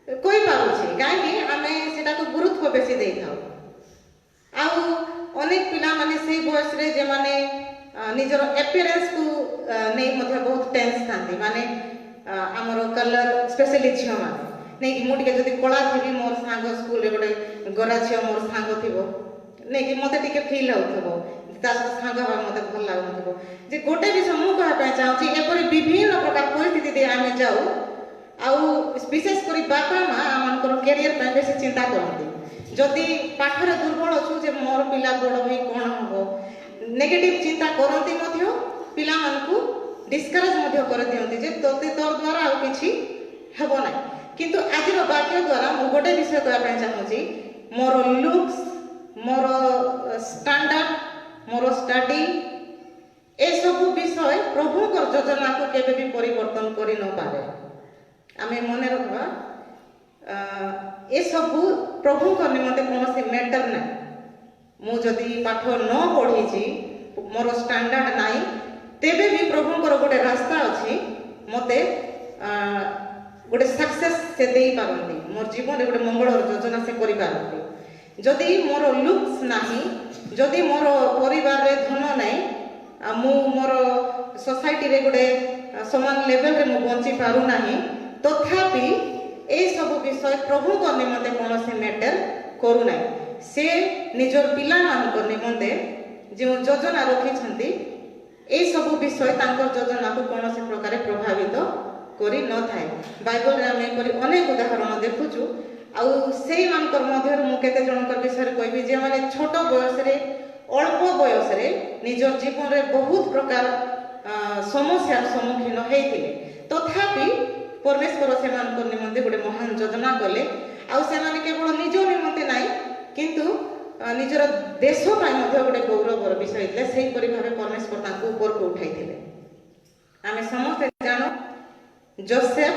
कही पारुछि कहीं आम से गुरुत्व बेसी दे था अनेक पिला माने से बयस रे जे माने निजर एपियरेंस को नहीं मध्य बहुत टेंस थांती माने आमर कलर स्पेशली झील माने नहीं कि मुझे जब कला थी मोर सांग स्कूल रे गोटे गोरा झील मोर सांग थी नहीं कि मत टे फिल हो सांग हवा मत भल लगुन जे गोटे विषय मुझे चाहूँगी एपरी विभिन्न प्रकार परिस्थिति आम जाऊ विशेषकर बापा माँ आम कैरियर बेस चिंता करती जदि पाठर दुर्बल अच्छु जे मोर पिला बड़ भाई कौन हम नेगेटिव चिंता करती पिला डिस्करेज कर दिखती जे तोते तोर द्वारा आउ किछि हेबो ना किंतु आज वाक्य द्वारा मु गोटे विषय कहना चाहूँगी मोर लुक्स मोर स्टैंडर्ड मोर स्टडी ए सब विषय प्रभु योजना को केबे भी परिवर्तन करि न पारे आमे मने रखबा ए सब प्रभु को निमंते कौन मैटर ना मु जदि पाठ न पढ़ी मोर स्टैंडर्ड नाई तेबे भी प्रभुंकर गोटे रास्ता अच्छी मते गोटे सक्सेस से दे पारती मोर जीवन गोटे मंगल योजना से करि पारती जदि मोर लुक्स नाही जदि मोर परिवार रे धन नाही मु मोर सोसाइटी रे गोटे समान लेवल रे मु बंची पारु नाही तथापि ए सब विषय प्रभु को निमंते कौन से मैटर करू नाही से निजर पिला मान को निमंते जो योजना रखी ए सब विषय तांकर योजना को कौन से प्रकार प्रभावित करी न थाए बाइबल रे हम अनेक उदाहरण देखुचु आउ से मानकर मध्य मु केते जनकर विषय कहबी जे माने छोट बयस रे अल्प बयस रे निजर जीवन रे बहुत प्रकार समस्या सम्मुखीन हेतिले तथापि परमेश्वर से निमंते गोटे महान योजना कले आउ से माने केवल निज निमंते नाही किंतु निजर देश पाई मध्य गोटे गौरवर विषय हेतिले सेही परि भाबे परमेश्वर तांको ऊपर को उठाइथिले आमे समस्त जानो जोसेफ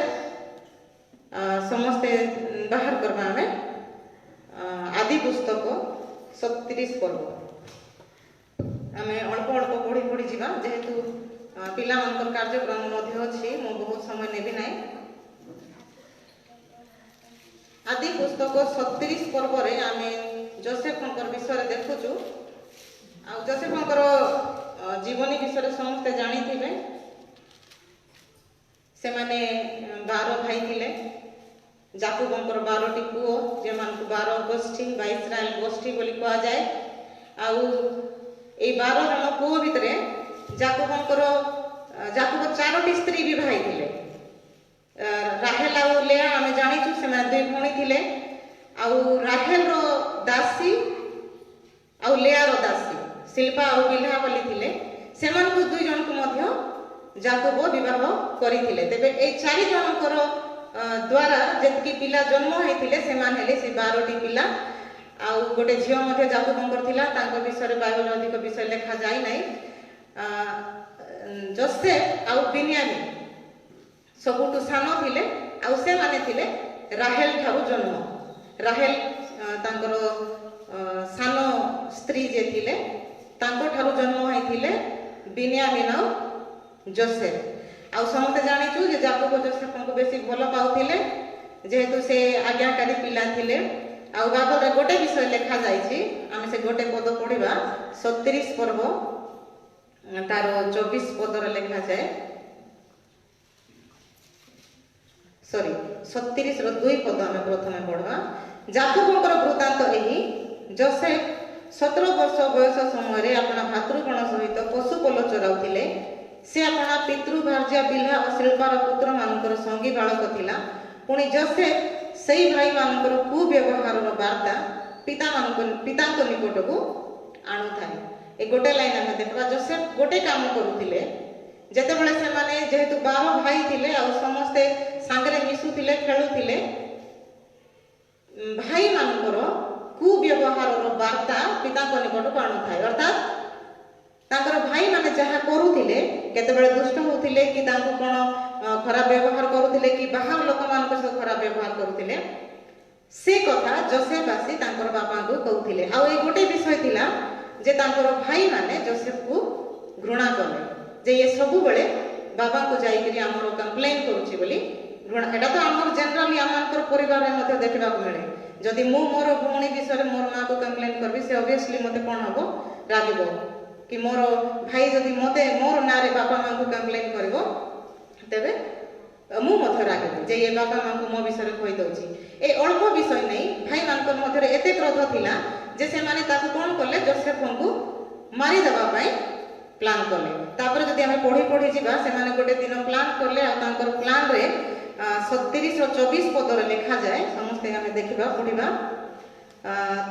समस्ते बाहर करबा हमें आदि पुस्तक 37 पर्व आमे अल्प अल्प पढ़ी पढ़ी जीवा जेहेतु पिला मानकर कार्यक्रम मध्य अछि मो बहुत समय नेबी नाही आदि पुस्तक 37 पर्व रे आमे जोसेफंकर विषय देखुचु आ जोसेफंकर जीवनी विषय समस्ते जानी थिबे से माने 12 भाई थिले जाकुबंकर 12टी पुओ जे मानकु 12 गोष्ठी बा इस्राएल गोष्ठी बोली कहा जाए आउ ए 12 जन पुओ भितरे जाकुब 4टी स्त्री भी भाई थिले राहेल आउ लेया आमे जानिछु से माने दुई भणी थिले आउ राहेल रो दासी आउ लेया रो दासी शिल्पा आउ बिल्हा बोली थिले सेमानकु दुई जन को मध्य जाकुब विवाह करिथिले तेबे ए 4 जनकर द्वारा जेतकी पिला जन्म होइथिले सेमान हेले से 12टी पिला आउ गोटे झियो मध्य जाकुबंकर थिला तांको विषय बाइबल अधिक विषय लिखा जाय नै जोसेफ आउ बिन्यामीन सबुटु सानो थिले आउ से माने थिले राहेल ठारू जन्म राहेल तांकर सानो स्त्री जे थिले तांको ठारू जन्म होइथिले बिन्यामीन आउ जोसेफ आउ समस्ते जानिछु जे जाकुब जोसेफ को बेसी भल पाउथिले जेहेतु से आज्ञाकारी पिला थिले आउ बाइबल रे गोटे विषय लिखा जायछि आमे से गोटे पद पढिबा 37 पर्व तार 24 पद रे लिखा जाय सॉरी 37 रो 2 पद आमे प्रथमे पढवा जाकुबंकर वृत्तांत एही जोसेफ 17 वर्ष बयस समय रे अपना भातृगण सहित पशुपल चराउथिले से अपना पितृभार्या बिल्हा और शिल्पार पुत्र मानकर संगी बालक थिला पुणी जोसेफ सही भाई मानकर कुव्यवहार वार्ता पिता निकट को आणु थाए ए गोटे लाइन आमे देखबा जोसेफ गोटे काम करूथिले जेतेबेले से माने जेहेतु 12 भाई थिले आ समस्ते सांगरे मिसुथिले खेलुथिले भाई मानकर କୁବ୍ୟବହାରର ବାର୍ତ୍ତା ପିତାଙ୍କ ନିକଟକୁ ଆଣୁଥାଏ। ଅର୍ଥାତ୍ ତାଙ୍କର ଭାଇମାନେ ଯାହା କରୁଥିଲେ, କେତେବେଳେ ଦୁଷ୍ଟ ହେଉଥିଲେ କି ତାଙ୍କୁ କ'ଣ ଖରାପ ବ୍ୟବହାର କରୁଥିଲେ କି ବାହାର ଲୋକମାନଙ୍କ ସହ ଖରାପ ବ୍ୟବହାର କରୁଥିଲେ, ସେ କଥା ଯୋସେଫ ଆସି ତାଙ୍କର ବାପାଙ୍କୁ କହୁଥିଲେ। ଆଉ ଏଇ ଗୋଟେ ବିଷୟ ଥିଲା ଯେ ତାଙ୍କର ଭାଇମାନେ ଯୋସେଫକୁ ଘୃଣା କଲେ, ଯେ ଇଏ ସବୁବେଳେ ବାବାଙ୍କୁ ଯାଇକରି ଆମର କମ୍ପ୍ଲେନ୍ କରୁଛି ବୋଲି ଘୃଣା। ଏଇଟା ତ ଆମର ଜେନେରାଲି ଆମମାନଙ୍କର ପରିବାରରେ ମଧ୍ୟ ଦେଖିବାକୁ ମିଳେ। ଯଦି ମୁଁ ମୋର ଭଉଣୀ ବିଷୟରେ ମୋର ମାଆକୁ କମ୍ପ୍ଲେନ୍ କରିବି, ସେ ଅବଭିୟସଲି ମୋତେ କ'ଣ ହେବ, ରାଗିବ। କି ମୋର ଭାଇ ଯଦି ମୋତେ ମୋର ନାଁରେ ବାପା ମାଆଙ୍କୁ କମ୍ପ୍ଲେନ୍ କରିବ, ତେବେ ମୁଁ ମଧ୍ୟ ରାଗିବି ଯେ ଏ ବାପା ମାଆଙ୍କୁ ମୋ ବିଷୟରେ କହିଦେଉଛି। ଏ ଅଳ୍ପ ବିଷୟ ନେଇ ଭାଇମାନଙ୍କର ମଧ୍ୟରେ ଏତେ କ୍ରୋଧ ଥିଲା ଯେ ସେମାନେ ତାକୁ କ'ଣ କଲେ, ଯୋସେଫଙ୍କୁ ମାରିଦେବା ପାଇଁ ପ୍ଲାନ୍ କଲେ। ତାପରେ ଯଦି ଆମେ ପଢ଼ି ଯିବା, ସେମାନେ ଗୋଟେ ଦିନ ପ୍ଲାନ୍ କଲେ ଆଉ ତାଙ୍କର ପ୍ଲାନ୍ରେ 37-24 ପଦରେ ଲେଖାଯାଏ। ସମସ୍ତେ ଆମେ ଦେଖିବା ପଢ଼ିବା।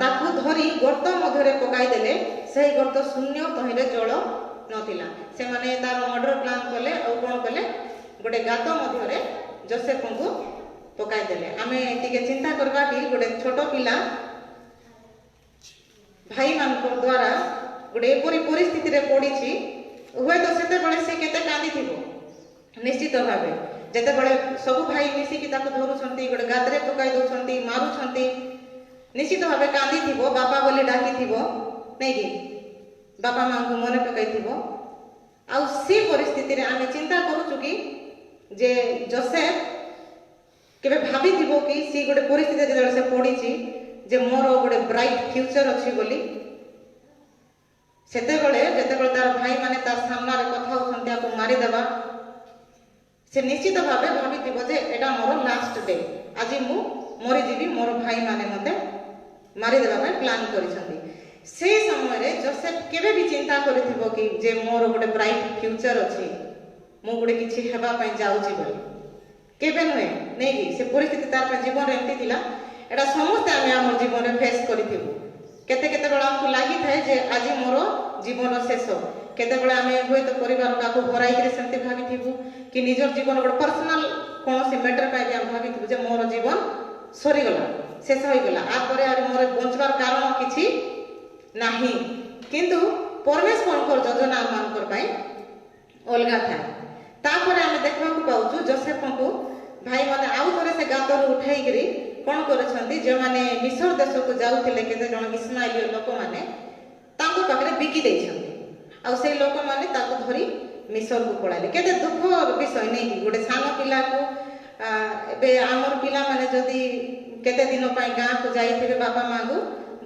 ତାକୁ ଧରି ଗର୍ତ୍ତ ମଧ୍ୟରେ ପକାଇଦେଲେ, ସେହି ଗର୍ତ୍ତ ଶୂନ୍ୟ, ତହିଁରେ ଜଳ ନଥିଲା। ସେମାନେ ତାର ମର୍ଡର ପ୍ଲାନ୍ କଲେ ଆଉ କ'ଣ କଲେ, ଗୋଟେ ଗାତ ମଧ୍ୟରେ ଯୋସେଫଙ୍କୁ ପକାଇଦେଲେ। ଆମେ ଟିକେ ଚିନ୍ତା କରିବା କି ଗୋଟେ ଛୋଟ ପିଲା ଭାଇମାନଙ୍କ ଦ୍ୱାରା ଗୋଟେ ଏପରି ପରିସ୍ଥିତିରେ ପଡ଼ିଛି, ହୁଏତ ସେତେବେଳେ ସେ କେତେ କାନ୍ଦିଥିବ ନିଶ୍ଚିତ ଭାବେ। ଯେତେବେଳେ ସବୁ ଭାଇ ମିଶିକି ତାକୁ ଧରୁଛନ୍ତି, ଗୋଟେ ଗାତରେ ପକାଇ ଦେଉଛନ୍ତି, ମାରୁଛନ୍ତି, ନିଶ୍ଚିତ ଭାବେ କାନ୍ଦିଥିବ, ବାପା ବୋଲି ଡାକିଥିବ, ନାଇକି ବାପା ମାଆଙ୍କୁ ମନେ ପକାଇଥିବ। ଆଉ ସେ ପରିସ୍ଥିତିରେ ଆମେ ଚିନ୍ତା କରୁଛୁ କି ଯେ ଯୋସେଫ କେବେ ଭାବିଥିବ କି ସେ ଗୋଟେ ପରିସ୍ଥିତି ଯେତେବେଳେ ସେ ପଡ଼ିଛି ଯେ ମୋର ଗୋଟେ ବ୍ରାଇଟ୍ ଫ୍ୟୁଚର ଅଛି ବୋଲି, ସେତେବେଳେ ଯେତେବେଳେ ତାର ଭାଇମାନେ ତାର ସାମ୍ନାରେ କଥା ହେଉଛନ୍ତି ଆକୁ ମାରିଦେବା, ସେ ନିଶ୍ଚିତ ଭାବେ ଭାବିଥିବ ଯେ ଏଇଟା ମୋର ଲାଷ୍ଟ ଡେ, ଆଜି ମୁଁ ମରିଯିବି, ମୋର ଭାଇମାନେ ମୋତେ ମାରିଦେବା ପାଇଁ ପ୍ଲାନ୍ କରିଛନ୍ତି। ସେ ସମୟରେ ଯୋସେଫ କେବେ ବି ଚିନ୍ତା କରିଥିବ କି ଯେ ମୋର ଗୋଟେ ବ୍ରାଇଟ୍ ଫ୍ୟୁଚର ଅଛି, ମୁଁ ଗୋଟେ କିଛି ହେବା ପାଇଁ ଯାଉଛି ବୋଲି? କେବେ ନୁହେଁ, ନେଇକି ସେ ପରିସ୍ଥିତି ତାର ପାଇଁ ଜୀବନରେ ଏମିତି ଥିଲା। ଏଇଟା ସମସ୍ତେ ଆମେ ଆମର ଜୀବନରେ ଫେସ୍ କରିଥିବୁ। କେତେବେଳେ ଆମକୁ ଲାଗିଥାଏ ଯେ ଆଜି ମୋର ଜୀବନ ଶେଷ। କେତେବେଳେ ଆମେ ହୁଏତ ପରିବାର କାହାକୁ ହରାଇକିରି ସେମିତି ଭାବିଥିବୁ କି ନିଜର ଜୀବନ ଗୋଟେ ପର୍ସନାଲ କୌଣସି ମ୍ୟାଟର ପାଇଁ ବି ଆମେ ଭାବିଥିବୁ ଯେ ମୋର ଜୀବନ ସରିଗଲା, ଶେଷ ହୋଇଗଲା, ଆପରେ ଆଉ ମୋର ବଞ୍ଚିବାର କାରଣ କିଛି ନାହିଁ। କିନ୍ତୁ ପରମେଶ୍ୱରଙ୍କର ଯୋଜନା ଆମମାନଙ୍କର ପାଇଁ ଅଲଗା ଥାଏ। ତାପରେ ଆମେ ଦେଖିବାକୁ ପାଉଛୁ ଯୋସେଫଙ୍କୁ ଭାଇମାନେ ଆଉ ଥରେ ସେ ଗାତରୁ ଉଠାଇକିରି କ'ଣ କରିଛନ୍ତି, ଯେଉଁମାନେ ମିଶର ଦେଶକୁ ଯାଉଥିଲେ, କେତେ ଜଣ ଇସ୍ମାଏଲୀୟ ଲୋକମାନେ ତାଙ୍କ ପାଖରେ ବିକି ଦେଇଛନ୍ତି। ଆଉ ସେଇ ଲୋକମାନେ ତାକୁ ଧରି ମିଶରକୁ ପଳାଇଲେ। କେତେ ଦୁଃଖ ବିଷୟ ନେଇକି ଗୋଟେ ସାନ ପିଲାକୁ, ଏବେ ଆମର ପିଲାମାନେ ଯଦି କେତେ ଦିନ ପାଇଁ ଗାଁକୁ ଯାଇଥିବେ ବାପା ମାଆଙ୍କୁ,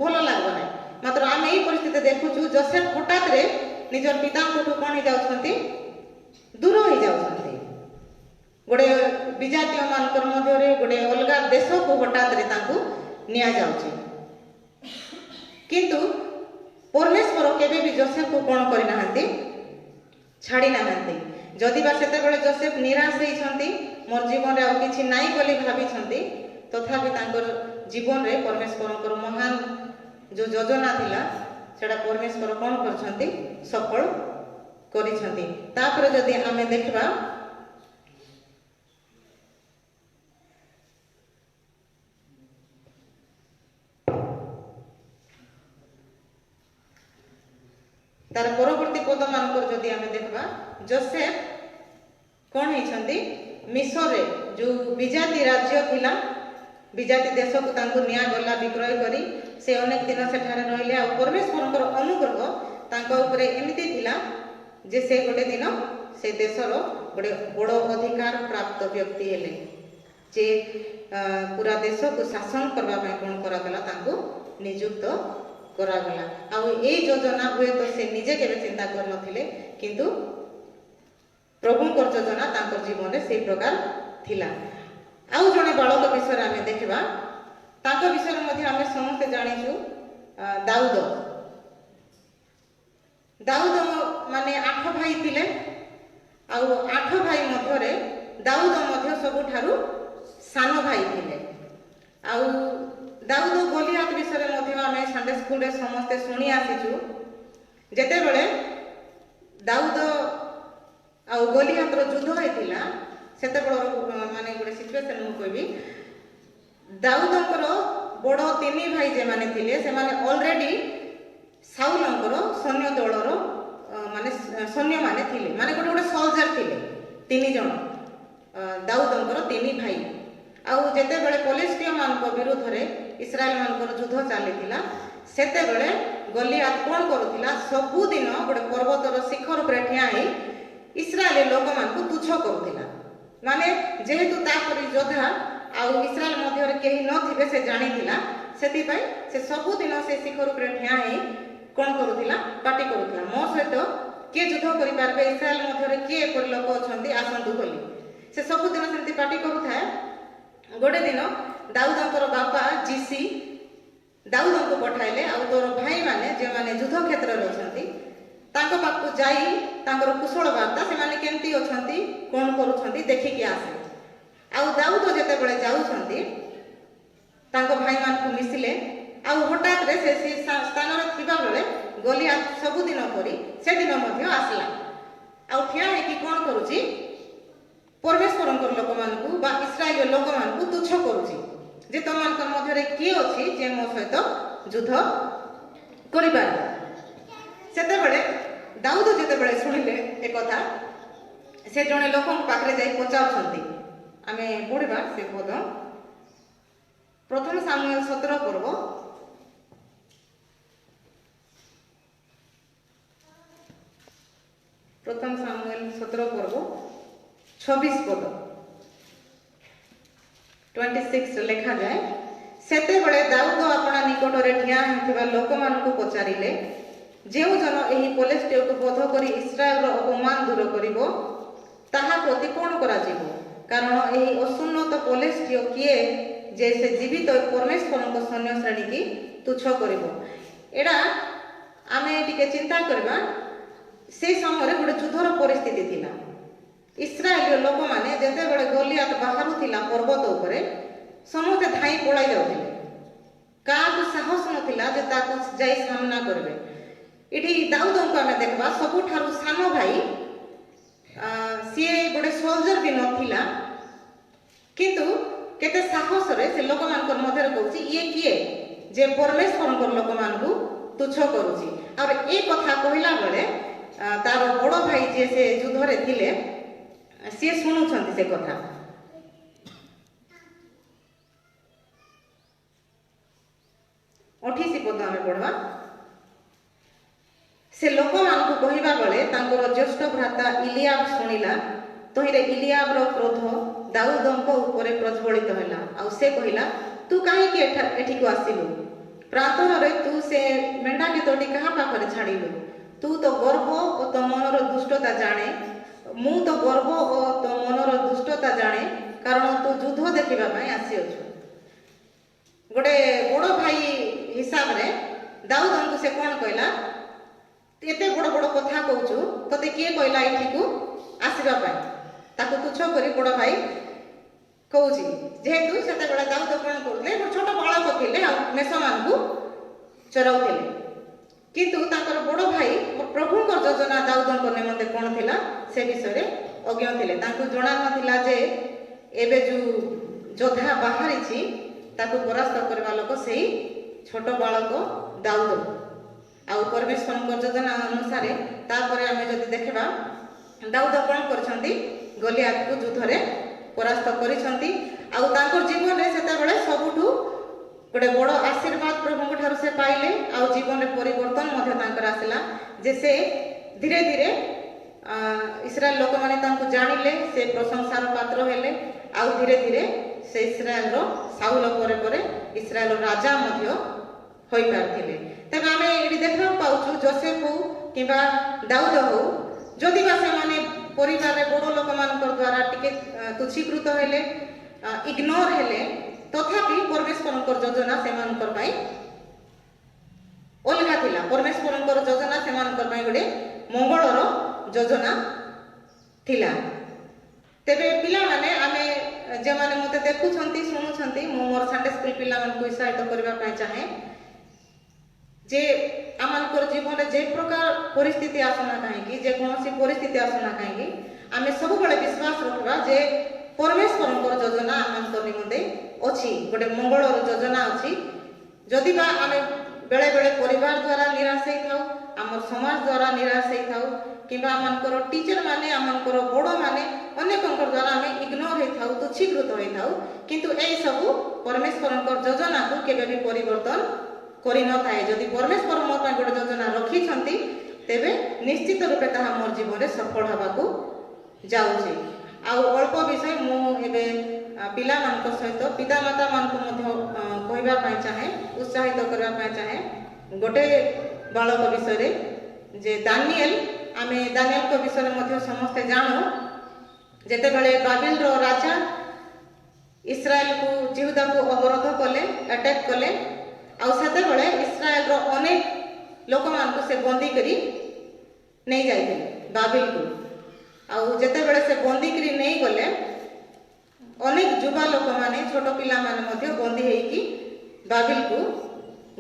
ଭଲ ଲାଗିବ ନାହିଁ। ମାତ୍ର ଆମେ ଏଇ ପରିସ୍ଥିତି ଦେଖୁଛୁ, ଯୋସେଫ ହଠାତ୍ରେ ନିଜର ପିତାଙ୍କଠୁ କ'ଣ ହେଇଯାଉଛନ୍ତି, ଦୂର ହେଇଯାଉଛନ୍ତି। ଗୋଟେ ବିଜାତୀୟ ମାନଙ୍କର ମଧ୍ୟରେ ଗୋଟେ ଅଲଗା ଦେଶକୁ ହଠାତ୍ରେ ତାଙ୍କୁ ନିଆଯାଉଛି। କିନ୍ତୁ ପରମେଶ୍ୱର କେବେ ବି ଯୋସେଫକୁ କ'ଣ କରିନାହାନ୍ତି, ଛାଡ଼ି ନାହାନ୍ତି। ଯଦି ବା ସେତେବେଳେ ଯୋସେଫ ନିରାଶ ହେଇଛନ୍ତି, ମୋର ଜୀବନରେ ଆଉ କିଛି ନାହିଁ ବୋଲି ଭାବିଛନ୍ତି, ତଥାପି ତାଙ୍କର ଜୀବନରେ ପରମେଶ୍ୱରଙ୍କର ମହାନ ଯେଉଁ ଯୋଜନା ଥିଲା ସେଟା ପରମେଶ୍ୱର କ'ଣ କରିଛନ୍ତି, ସଫଳ କରିଛନ୍ତି। ତାପରେ ଯଦି ଆମେ ଦେଖିବା, ତାର ପରବର୍ତ୍ତୀ ପଦମାନଙ୍କର ଯଦି ଆମେ ଦେଖିବା, ଯୋସେଫ କ'ଣ ହେଇଛନ୍ତି, ମିଶରରେ ଯେଉଁ ବିଜାତି ରାଜ୍ୟ ଥିଲା, ବିଜାତି ଦେଶକୁ ତାଙ୍କୁ ନିଆଗଲା ବିକ୍ରୟ କରି। ସେ ଅନେକ ଦିନ ସେଠାରେ ରହିଲେ। ଆଉ ପରମେଶ୍ୱରଙ୍କର ଅନୁଗ୍ରହ ତାଙ୍କ ଉପରେ ଏମିତି ଥିଲା ଯେ ସେ ଗୋଟେ ଦିନ ସେ ଦେଶର ଗୋଟେ ବଡ଼ ଅଧିକାର ପ୍ରାପ୍ତ ବ୍ୟକ୍ତି ହେଲେ, ଯେ ପୁରା ଦେଶକୁ ଶାସନ କରିବା ପାଇଁ କ'ଣ କରାଗଲା, ତାଙ୍କୁ ନିଯୁକ୍ତ କରାଗଲା। ଆଉ ଏଇ ଯୋଜନା ହୁଏତ ସେ ନିଜେ କେବେ ଚିନ୍ତା କରିନଥିଲେ, କିନ୍ତୁ ପ୍ରଭୁଙ୍କର ଯୋଜନା ତାଙ୍କର ଜୀବନରେ ସେଇ ପ୍ରକାର ଥିଲା। ଆଉ ଜଣେ ବାଳକ ବିଷୟରେ ଆମେ ଦେଖିବା, ତାଙ୍କ ବିଷୟରେ ମଧ୍ୟ ଆମେ ସମସ୍ତେ ଜାଣିଛୁ, ଦାଉଦ। ଦାଉଦ ମାନେ 8 ଭାଇ ଥିଲେ। ଆଉ 8 ଭାଇ ମଧ୍ୟରେ ଦାଉଦ ମଧ୍ୟ ସବୁଠାରୁ ସାନ ଭାଇ ଥିଲେ। ଆଉ ଦାଉଦ ଗୋଲିଆତ ବିଷୟରେ ମଧ୍ୟ ଆମେ ସଣ୍ଡେ ସ୍କୁଲରେ ସମସ୍ତେ ଶୁଣି ଆସିଛୁ। ଯେତେବେଳେ ଦାଉଦ ଆଉ ଗୋଲିଆତର ଯୁଦ୍ଧ ହେଇଥିଲା, ସେତେବେଳେ ମାନେ ଗୋଟେ ସିଚୁଏସନ୍ ମୁଁ କହିବି, ଦାଉଦଙ୍କର बड़ तीन भाई जे माने थिले से माने ऑलरेडी साउलंकर सैन्य दलर माने सैन्य माने थिले माने गोटे गोटे सोल्जर थिले तीन जन दाऊदंकर तीन भाई आउ जेते बेले फिलिस्तीय मानक विरुद्ध रे इस्राएल मानकर युद्ध चलीथिला सेते बेले गलियात कोन करूथिला सबुदिन गोटे पर्वतर शिखर उपरे ठिया ही इस्राएली लोक मानकु तुच्छ करूथिला माने जेहेतु तापरी योद्धा आउ इस्राएल मध्य रे केही नथिबे से जानिथिला सेति पई से सबुदिन से शिखर उपरे ठिया ही कोन करूथिला पार्टी करूथिला मो सहित के युद्ध करि पारबे इस्राएल मध्य रे के एपरि लोक अछंती आसंतु बोली से सबुदिन सेति पार्टी करूथाय गोटे दिन दाऊदंकर बापा जीसी दाऊदंको पठाइले आ तोर भाई माने जे माने युद्ध क्षेत्र रे अछंती तांको पाखु जाई तांकर कुशल वार्ता से माने केमती अछंती कोन करूछंती देखि के आसे आ दाऊद जेते बेले जाउछंती तांको भाई मानकु मिसिले आ हठात रे से स्थान रे थिबा बेले गलियात सब दिन करी से दिन मध्य आसला आ ठिया हे कि कोन करूची परमेश्वरंकर लोक मानकु बा इस्राएल लोक मानकु तुच्छ करूची जे तमानकर मध्य रे के अछि जे मो सहित युद्ध करिबा सेते बेले दाऊद जेते बेले सुनिले ए कथा से जने लोकन पाखरे जाई पचाउछंती आमे पढिबा से पद प्रथम सामुएल 17 पर्व प्रथम सामुएल 17 पर्व 26 पद 26 लेखा जाए सेते बेले दाऊद अपना निकट रे ठिया हेथिबा लोक मानकु पचारिले जेउ जन एही फिलिस्तीय को बोध करी इस्राएल रो अपमान दूर करिवो ताहा प्रति कोन करा जिवो कारण एही असुन्नत फिलिस्तीय किए जे से जीवित परमेश्वर को सैन्य श्रेणी की तुच्छ करिवो एडा आमे टिके चिंता करबा से समय रे गोटे युद्धर परिस्थिति थिला इस्राएल लोक माने जेते बेले गलियात बाहरु थिला पर्वत उपरे समस्त धाई पळाई जाउथिले काकु साहस नथिला जे ताकु जाई सामना करबे इठी दाऊदंको आमे देखबा सबुठारु सानो भाई सीए गोटे सोल्जर भी नथिला किंतु केते साहस रे से लोक मानकर मध्य कहूची ये किए जे परमेश्वरंकर लोक मानकु तुच्छ करूची और ए कथा कहिला बेले तार बड़ भाई जे से युद्ध रे थिले सी शुणुंट से कथा 28 पद आमे पढ़वा से लोक मानकु कहिबा बेले तांकर ज्येष्ठ भ्राता इलियाब शुणिला तहिरे इलियाब रो क्रोध दाऊदंको उपरे प्रज्वलित होला आ से कहिला तू काहे के एठी को आसिलु प्रातः रे तू से मेंढा के तोटी कहा पाखरे छाड़िलु तू तो गर्व ओ तो मनर दुष्टता जाने मु तो गर्व ओ तो मनर दुष्टता जाने कारण तू युद्ध देखिबा पई आसी अछु गोटे बड़ भाई हिसाब रे दाऊदंको से कोन कहला एते बड़ बड़ कथा कहूछु तते के कहला एठी को आसीबा पई ताको तुच्छ करी बड़ भाई कहूची जेहेतु सेते बेला दाऊद कोन करले छोट बालक थिले आ मेषमान को चराउथिले किंतु ताकर बड़ भाई प्रभुकर योजना दाऊदंकर निमंते कोन थिला से विषय रे अज्ञ थिले ताको जणा नथिला जे एबे जो योद्धा बाहरी छी ताको परास्त करबा लोक सेही छोट बालक दाऊद आ परमेश्वरकर योजना अनुसार तापरे आमे जदि देखबा दाऊद कोन करछंती गलियात को युद्ध रे परास्त करिसंती आ तांकर जीवन रे सेते बेले सबुठु गोटे बड़ आशीर्वाद प्रभु ठार से पाइले आ जीवन रे परिवर्तन मध्य तांकर आसिला जे से धीरे धीरे इस्राएल लोक माने तांको जानिले से प्रशंसार पात्र हेले आ धीरे धीरे से इस्राएल रो साउल परे परे इस्राएल राजा मध्य होई पारथिले तबे आमे एडी देखा पाउछु जोसेफ हो किबा दाऊद हो जदि बा से माने परिवार रे बड़ लोक मानकर द्वारा टिके तुच्छीकृत हेले इग्नोर हेले तथापि परमेश्वरंकर योजना सेमानकर पई अलगा थिला परमेश्वरंकर योजना सेमानकर पई गोटे मंगलर योजना थिला तेबे पिला माने आमे जे माने मते देखुछंती सुनुछंती मो मोर संडे स्कूल पिला मन को सहायता करबा पई चाहे जे आमानकर जीवन रे जे प्रकार परिस्थिति आसना काहेकि जे कोनोसी परिस्थिति आसना काहेकि आमे सब बळे विश्वास रखबा जे परमेश्वरंकर योजना आमानकर निमंते अछि गोटे मंगलर योजना अछि जदि बा आमे बेले बेले परिवार द्वारा निराश होइथाउ आम समाज द्वारा निराश होइथाउ किंबा आमनकर टीचर माने आमनकर बड़ माने अनेकंकर द्वारा आमे इग्नोर होइथाउ तुच्छीकृत होइथाउ किंतु एई सब परमेश्वरंकर योजना को केबे भी परिवर्तन करि न थाए जदि परमेश्वर मोर पय गोटे योजना रखी छंती तेबे निश्चित रूपे ताहा मोर जीवन रे सफल हबा को जाउछि आ अल्प विषय मु एबे पिला मानक सहित पिता माता मानक मध्य कहबा पय चाहे उत्साहित करबा पय चाहे गोटे बालक विषय रे जे दानिएल आमे दानिएल को विषय मध्य समस्त जानो जेते बेले बाबिल रो राजा इस्राएल को जिहुदा को अवरोध कले अटैक कले आ सेते बेले इस्राएल रो अनेक लोक मान को से बंदी करी नहीं जाइते बाबिल को आ जेते बेले से बंदी करी नहीं गले अनेक युवा लोक माने छोट पिला माने मध्य बंदी हेकी बाबिल को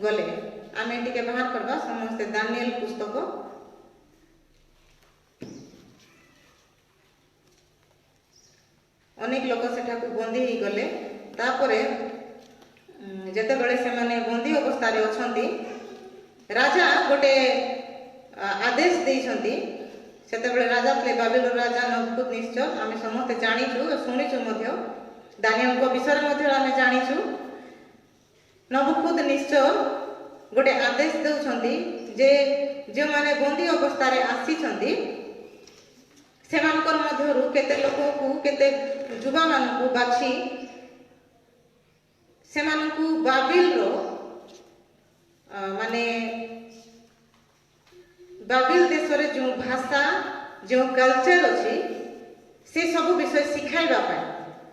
गले आमे टिके बाहर करबा समस्त दानिएल पुस्तक अनेक लोक सेठा को बंदी ही गले तापरे जेते बेले से माने बंदी अवस्था रे अछंती राजा गोटे आदेश देइछंती सेते बेले राजा थे बाबिल राजा नबुकदनेस्सर आमे समस्त जानिछु सुनिछु मध्य दानिएल को विषय मध्य आमे जानिछु नबुकदनेस्सर गोटे आदेश देउछंती जे जे माने बंदी अवस्था रे आसी छंती सेमानकर मध्यरु केते लोक को केते युवा मान को बाछि सेमानकु बाबिल रो माने बाबिल देश रे जो भाषा जो कल्चर अछि से सब विषय सिखाइबा पाए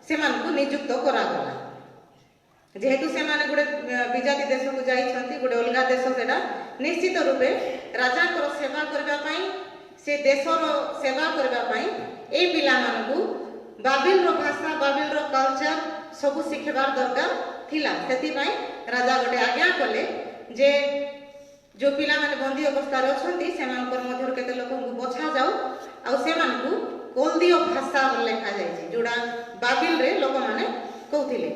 सेमानकु नियुक्त करा गला जेहेतु सेमाने गुडे विजाति देश को जाई छंती गुडे अलगा देश सेटा निश्चित रूपे राजा को सेवा करबा पाई से देश रो सेवा करबा पाई ए पिला मानकु बाबिल रो भाषा बाबिल रो कल्चर सब सिखेबार दरकार थिला सेति पाई राजा गोटे आज्ञा कले जे जो पिला माने बंदी अवस्था रे अछंती सेमानकर मध्यर केते लोक को बछा जाऊ आ सेमानकु कोलदीय भाषा लेखा जाय छै जोडा बाबिल रे लोक माने कहउथिले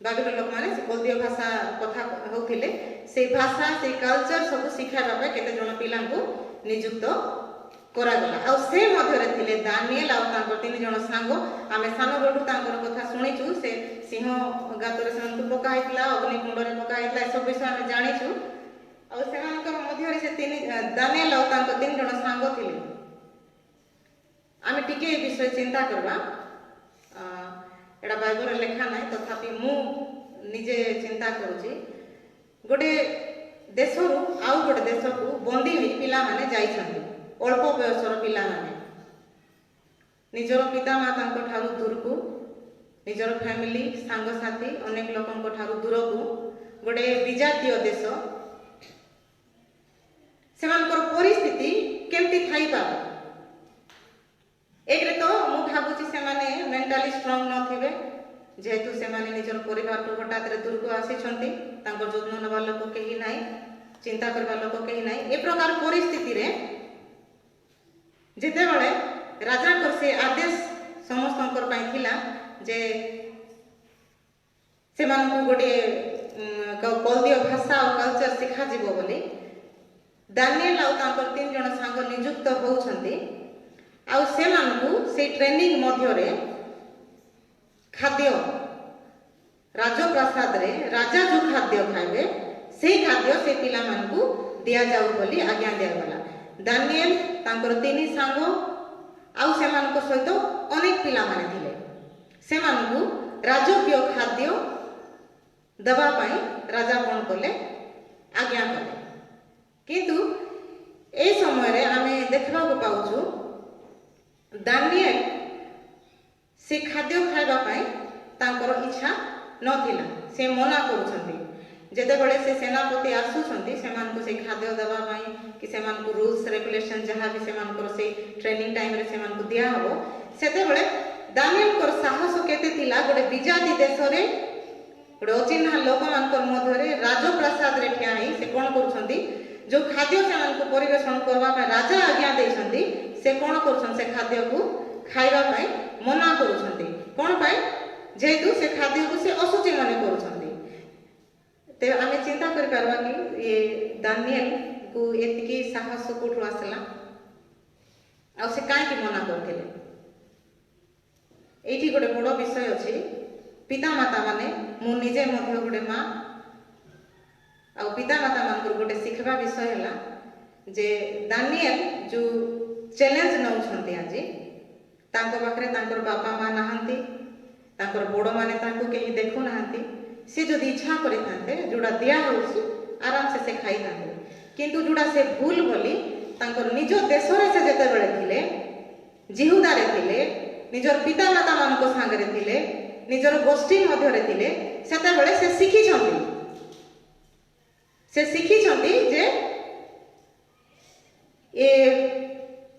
बाबिल रे लोक माने से कोलदीय भाषा कथा होउथिले से भाषा से कल्चर सब सिखाबा पे केते जण पिला को नियुक्त करा गला आ से मध्यरे थिले दानिएल आ तांकर तीन जण सांग आमे सानो बेडू तांकर कथा सुनिछु से सिंह गातरे सेमानकु पका हितला अग्नि कुंड रे पका हितला सब विषय आमे जानिछु आ सेमानकर मध्यरे से तीन दानिएल आ तांकर तीन जण सांग थिले आमे टिके ए विषय चिंता करबा एडा बाइबल रे लेखा नै तथापि मु निजे चिंता करूची गोटे देशरु आउ गोटे देश को बंदी होई पिला माने जाई छथि अल्प बयसर पिला माने निजर पिता माता ठारू दूर को निजर फैमिली सांग साथी अनेक लोकन ठारू दूर को गोटे विजातीय देश सेमानकर परिस्थिति केमती थाई पाबे एक रे तो मु भाबुची से माने मेंटली स्ट्रांग न थिबे जेहेतु से माने निजर परिवार को हठात रे दूर को आसी छंती तांकर जत्न नबा लोक केही नाही चिंता करबा लोक केही नाही ए प्रकार परिस्थिति रे जेते बेले राजा कर से आदेश समस्तंकर पय थिला जे सेमानकु गोटे कोलदीय भाषा और कल्चर सिखा जिवो बोली दानिएल आ तांकर तीन जण सांग नियुक्त होउछंती आ सेमानकु से ट्रेनिंग मध्य रे खाद्य राजप्रासाद रे राजा जो खाद्य खाइबे से खाद्य से पिला मानकु दिया जाउ बोली आज्ञा दिया गला दानिएल तांकर तीन सांग आउ सेमानक सहित अनेक पिला माने थिले सेमानकु राजकीय खाद्य दबा पाई राजा कोन कले आज्ञा कले किंतु ए समय रे आमे देखबा को पाउछु दानिएल से खाद्य खाइबा पाई तांकर इच्छा नथिला से मना करूछंती जेते बळे से सेनापति आसुछंती सेमानकु से खाद्य दबा पाई कि सेमानकु रूल्स रेगुलेशन जहा भी सेमानकर से ट्रेनिंग टाइम रे सेमानकु दिया हबो सेते बळे दानिएल कर साहस केते थिला गोटे विजाति देश रे गोटे अचिन्हा लोक मानकर मध्य रे राजप्रासाद रे ठिया ही से कोन करूछंती जो खाद्य सेमानकु परिवेषण करबा पे राजा आज्ञा देछंती से कोन करूछन से खाद्य को खाइबा पाई मना करूछंती कोन पाई जेहेतु से खाद्य को से असुचि माने करूछंती तेज आम चिंता करवा कि ये दानिएल को एतिकी साहस कोठू आसला आ से कहीं मना करते ये गोटे बड़ विषय अच्छी पिता माता माने मु निजे गोटे माँ आ पिता माता मान गोटे शिखवा विषय है जे दानिएल जो चैलेंज नौछंती आज पाखरे बापा माँ नहांती बड़ माने कहीं देखु नहांती से जदि इच्छा करते जोड़ा दिया होउछि आराम से खाई था किंतु जोड़ा से भूल बोली निज देश से जेते बेले थिले जिहुदारे थिले निजर पिता माता मानक सांगरे थिले निजर गोष्ठी मध्यरे थिले सेते बेले से शिखिछंती जे ए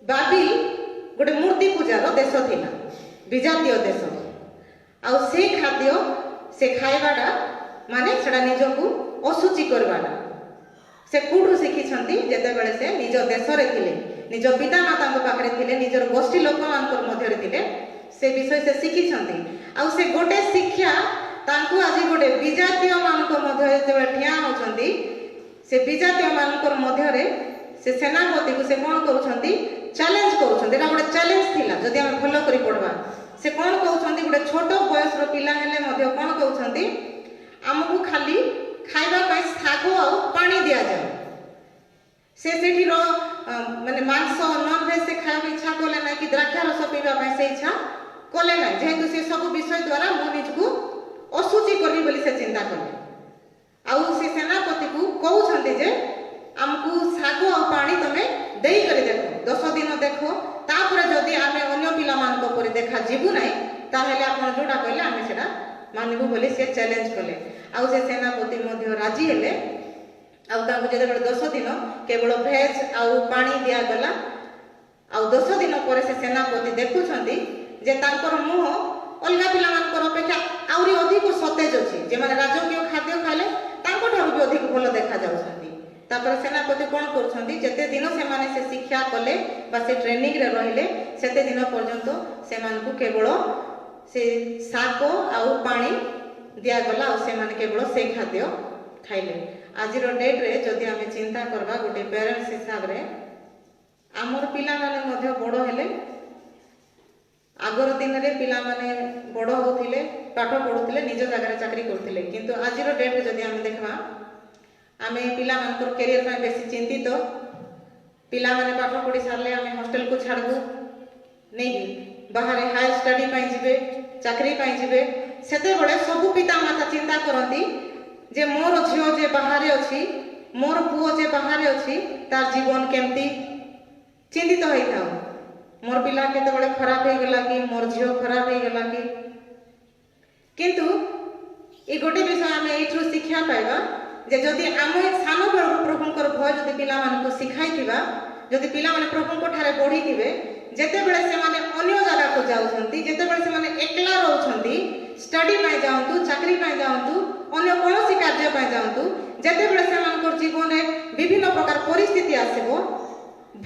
बाबिल गोटे मूर्ति पूजार देश थिला विजातीय देश आउ से खाद्य से खाइबाटा माने सेटा निजकू असुचि करवाटा से कोठू शिखिछंती जेते बेले से निज देश रे थिले निज पिता माता पाखरे थिले निजर गोष्ठी लोक मानकर मध्यरे थिले से विषय से शिखिछंती आउ से गोटे शिक्षा तांकू आज गोटे विजातीय मानकर मध्य जेते बेले ठिया होछंती से विजातीय मानकर मध्यरे से सेनापति को से कोन करूछंती चैलेंज करूछंती एटा गोटे चैलेंज थिला जदि हम भलो करी पढवा से कोन कहउछंती गोटे छोट बयस रो पिला हेले मध्य कोन कहउछंती हमकु खाली खाइबा पई साग आ पानी दिया जाए से सेठी रो माने मांस नॉन वेज से खाइबा इच्छा कोले ना कि द्राक्षा रस पीबा पई से इच्छा कोले ना जेहेतु से सब विषय द्वारा मो निजकु असुचि करबी बोली से चिंता करले आउ से सेनापति को कहउछंती जे हमकु साग आ पानी तमे देई करे देखो 10 दिन देखो तापर जदि आमे अन्य पिला मानक परि देखा जीवु नै ताहेले आपण जोडा कहले आमे सेडा मानिबु बोली से चैलेंज कले आउ से सेनापति मध्य राजी हेले आउ ताको जदि 10 दिन केवल भेज आउ पानी दिया गला आउ 10 दिन पर से सेनापति देखुछंती जे तांकर मुह अलगा पिला मानकर अपेक्षा आउरी अधिक सतेज अछि जे माने राजकीय खाद्य खाले तांको ठारू भी अधिक भलो देखा जाउछंती तापर सेनापति कोन करछंती जते दिन से माने से शिक्षा कले बा से ट्रेनिंग रे रहिले सेते दिन पर्यंत से मानकु केवल से साग आउ पानी दिया गला आउ से माने केवल से खाद्य खाइले आजिर डेट रे जदि हमें चिंता करबा गोटे पेरेंट्स हिसाब रे आमर पिला माने मध्य बड़ हेले आगर दिन रे पिला माने बड़ होथिले पाठ पढुथिले निज जगह चाकरी करथिले किंतु आजिर डेट रे जदि हम देखबा आमे पिला मानकर कैरियर में बेसी चिंतित पिला माने पाठ पढ़ी सारले आमे हॉस्टल को छाड़बू नहीं बाहर हायर स्टडी पाई जिबे चाकरी पाई जिबे सेते बळे सब पिता माता चिंता करंती जे मोर झियो जे बाहर अछि मोर पुओ जे बाहर अछि तार जीवन केमती चिंतित होई थाओ मोर पिला केते बळे खराब हे गेला कि मोर झियो खराब हे गेला कि किंतु ए गोटे विषय आमे एठरो शिक्षा पाइबा जे जदि आम सान बेलू प्रभुंकर भय जदि पिला मानकु सिखाइथिबा जदि पिला माने प्रभुंको ठारे पढिथिबे जेते बेले से माने अन्य जगह को जाउछंती जेते बेले से माने एकला रहउछंती स्टडी पाई जाउंतु चाकरी पाई जाउंतु अन्य कोनोसी कार्य पाई जाउंतु जेते बेले से मानकर जीवन रे विभिन्न प्रकार परिस्थिति आसीबो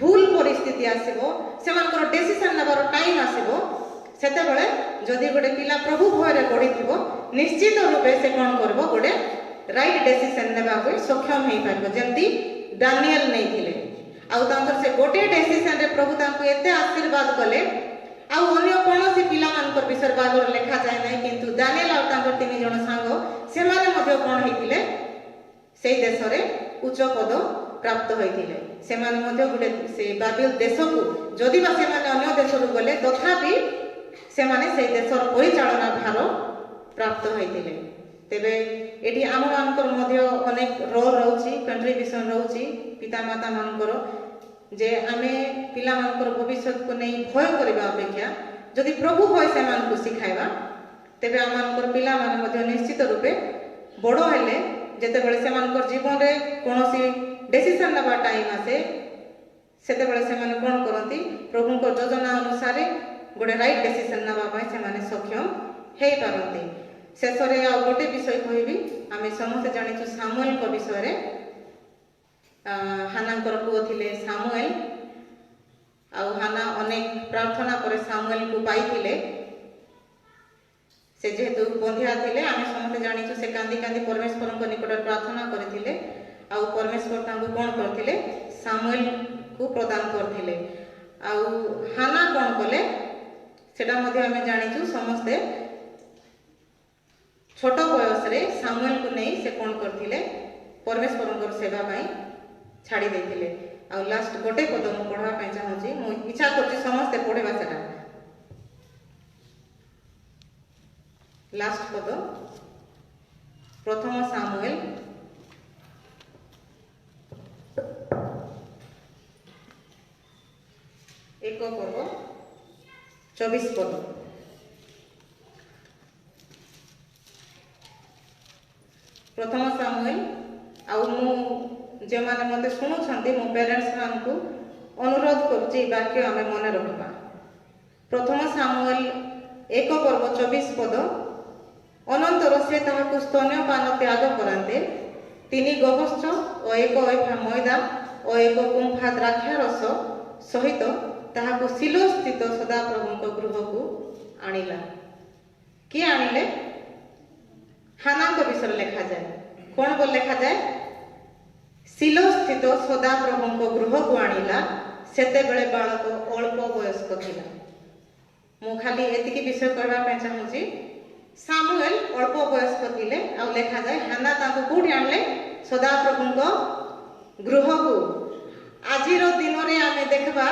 भूल परिस्थिति आसीबो से मानकर डिसिजन नेबार टाइम आसीबो सेते बेले जदि गोटे पिला प्रभु भय रे पढिथिबो निश्चित रूपे से कोन करबो गोटे राइट डिसिजन नेबा को सक्षम हेई पारबो जेंती दानिएल नहीं थिले आउ तांकर से गोटे डिसिजन रे प्रभु तांको एते आशीर्वाद कले आउ अन्य कोनोसी पिला मानकर विषय बागर लेखा जाय नै किंतु दानिएल आउ तांकर तीन जण सांग से माने मध्ये कोन हेतिले सेई देश रे उच्च पद प्राप्त होइतिले से माने मध्ये गुटे से बाबिल देश को जदि बा से माने अन्य देश रु गले तथापि से माने सेई देशर परिचालना भार प्राप्त होइतिले तेबे एटी आम मानकर मध्य अनेक रोल रहउची कंट्रीब्यूशन रहउची पिता माता मानकर जे आमे पिला मानकर भविष्य को नहीं भय करबा अपेक्षा जदि प्रभु भय से मानकु सिखाइबा तेबे आम मानकर पिला माने मध्य निश्चित रूपे बड़ हेले जेते बेले से मानकर जीवन रे कोनोसी डिसिजन नबा टाइम आसे सेते बेले से माने कोन करंती प्रभु को योजना अनुसार गोटे राइट डिसिजन नबा पय से माने सक्षम हेई पारंती शेषरे आ गोटे विषय कहबी आमे समस्त जानिछु सामुएल को विषय रे हानांकर पुओ थिले सामुएल आ हाना अनेक प्रार्थना करे सामुएल को पाइथिले से जेहेतु बंधिया थिले आमे समस्त जानिछु से कांदी कांदी परमेश्वर निकट प्रार्थना करथिले आउ परमेश्वर तांको कोन करथिले सामुएल को प्रदान करथिले आउ हाना कोन कले सेटा मध्ये आमे जानिछु समस्ते छोट बयस रे सामुएल को नहीं से कोन करथिले परमेश्वर सेवा पाई छाड़ी देथिले आउ लास्ट गोटे पद मु पढ़वा पाई चाहूची मु इच्छा करछि समस्ते पढ़ेबा सेटा लास्ट पद प्रथम सामुएल 1:24 पद प्रथम सामुएल आउ मु जे माने मते सुनुछंती मो पेरेंट्स मानकु अनुरोध करछि वाक्य आमे मने रखबा प्रथम सामुएल 1:24 पद अनंतर से ताहाकु स्तन्यपान त्याग करांते 3 गहस्थ और 1 एफा मैदा और 1 गुंफा द्राक्षा रस सहित ताहाकु सिलो स्थित सदाप्रभुଙ୍କ गृहକୁ आनिला किए आनिले हानाଙ୍କ विषय लिखा जाए कौन बोल लिखा जाए सिलो स्थित सदाप्रभुଙ୍କ गृहକୁ आनिला सेते बेले बालक अल्प वयस्क थिला मु खाली एतिकी विषय कहबा पे चाहूची सामुएल अल्प वयस्क थिले आ लिखा जाए हाना ताको कोठी आनले सदाप्रभुଙ୍କ गृहକୁ आजिर दिन रे आमे देखबा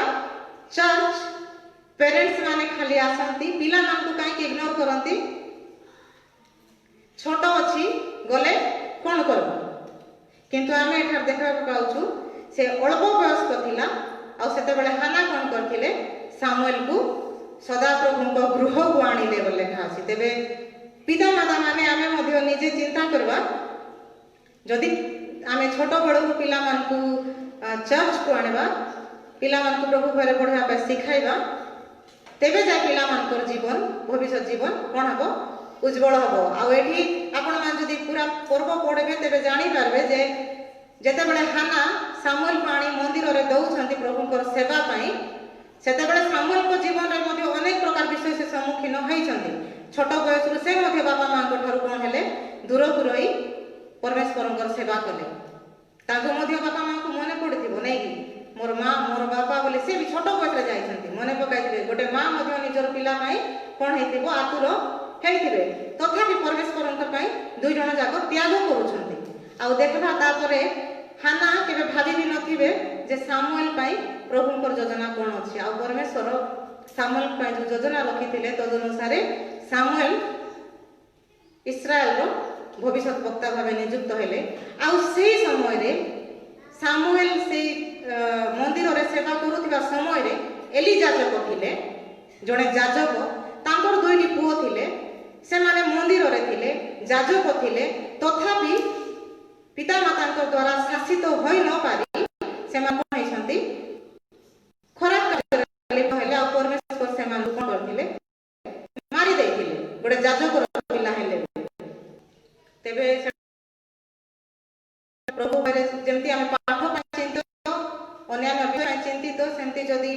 चर्च पेरेंट्स माने खाली आसंती पिला मानकु काई इग्नोर करंती छोट अछि गले कोन करब किंतु आमे एठार देखबा पाउछु से अल्प वयस्क थिला आ सेते बेले हाना कोन करथिले सामुएल को सदाप्रभुଙ୍କ गृहକୁ आनिले बोल लेखा अछि तेबे पिता माता माने आमे मध्ये निजे चिंता करबा जदि आमे छोट बड़ पिला मानकु चर्च को आनबा पिला मानकु प्रभु घरे पढ़ा पे सिखाइबा तेबे जा पिला मानकर जीवन भविष्य जीवन कोन हबो उज्जवल हबो आ एठी आपण मान जदि पूरा पर्व पढ़बे तेबे जानि पारबे जे जेते बेले हाना सामुएल पाणी मंदिर रे दउछंती प्रभुकर सेवा पाई सेते बेले सामुएल को जीवन रे मध्ये अनेक प्रकार विषय से सम्मुखीन होइछंती छोट बयस रु से मध्ये बाबा मां को ठारू कोन हेले दूर रही परमेश्वरकर सेवा कले ताको मध्ये बाबा मां को मने पड़िथिबो नै कि मोर मां मोर बापा बोले से भी छोट बयस रे जाइछंती मने पकाइथिबे गोटे मां मध्ये निजर पिला पाई कोन हेतिबो आतुर हेतिबे तथापि परमेश्वरकर पाई दुई जण जाको त्याग करूछंती आ देखबा तापरे हाना केबे भाबी भी नथिबे जे सामुएल पाई प्रभुकर योजना कोन अछि आ परमेश्वर सामुएल पाई जो योजना रखिथिले तद अनुसार सामुएल इस्राएल रो भविष्य वक्ता भावे नियुक्त हेले आ सेही समय रे सामुएल से मंदिर रे सेवा करूथिबा समय रे एली याजक थिले जणे याजक तांकर दुईटी पुओ थिले से माने मंदिर रे थिले याजक थिले तथापि पिता मातांकर द्वारा शासित होई न पारी से मान होइछंती खराब कार्य हेले आ परमेश्वर से मान कोन करथिले मारी देथिले गोटे याजक पिला हेले तेबे प्रभु बारे जेमती हम पाठ पाई चिंतित अन्यान्य विषय चिंतित सेमती जदि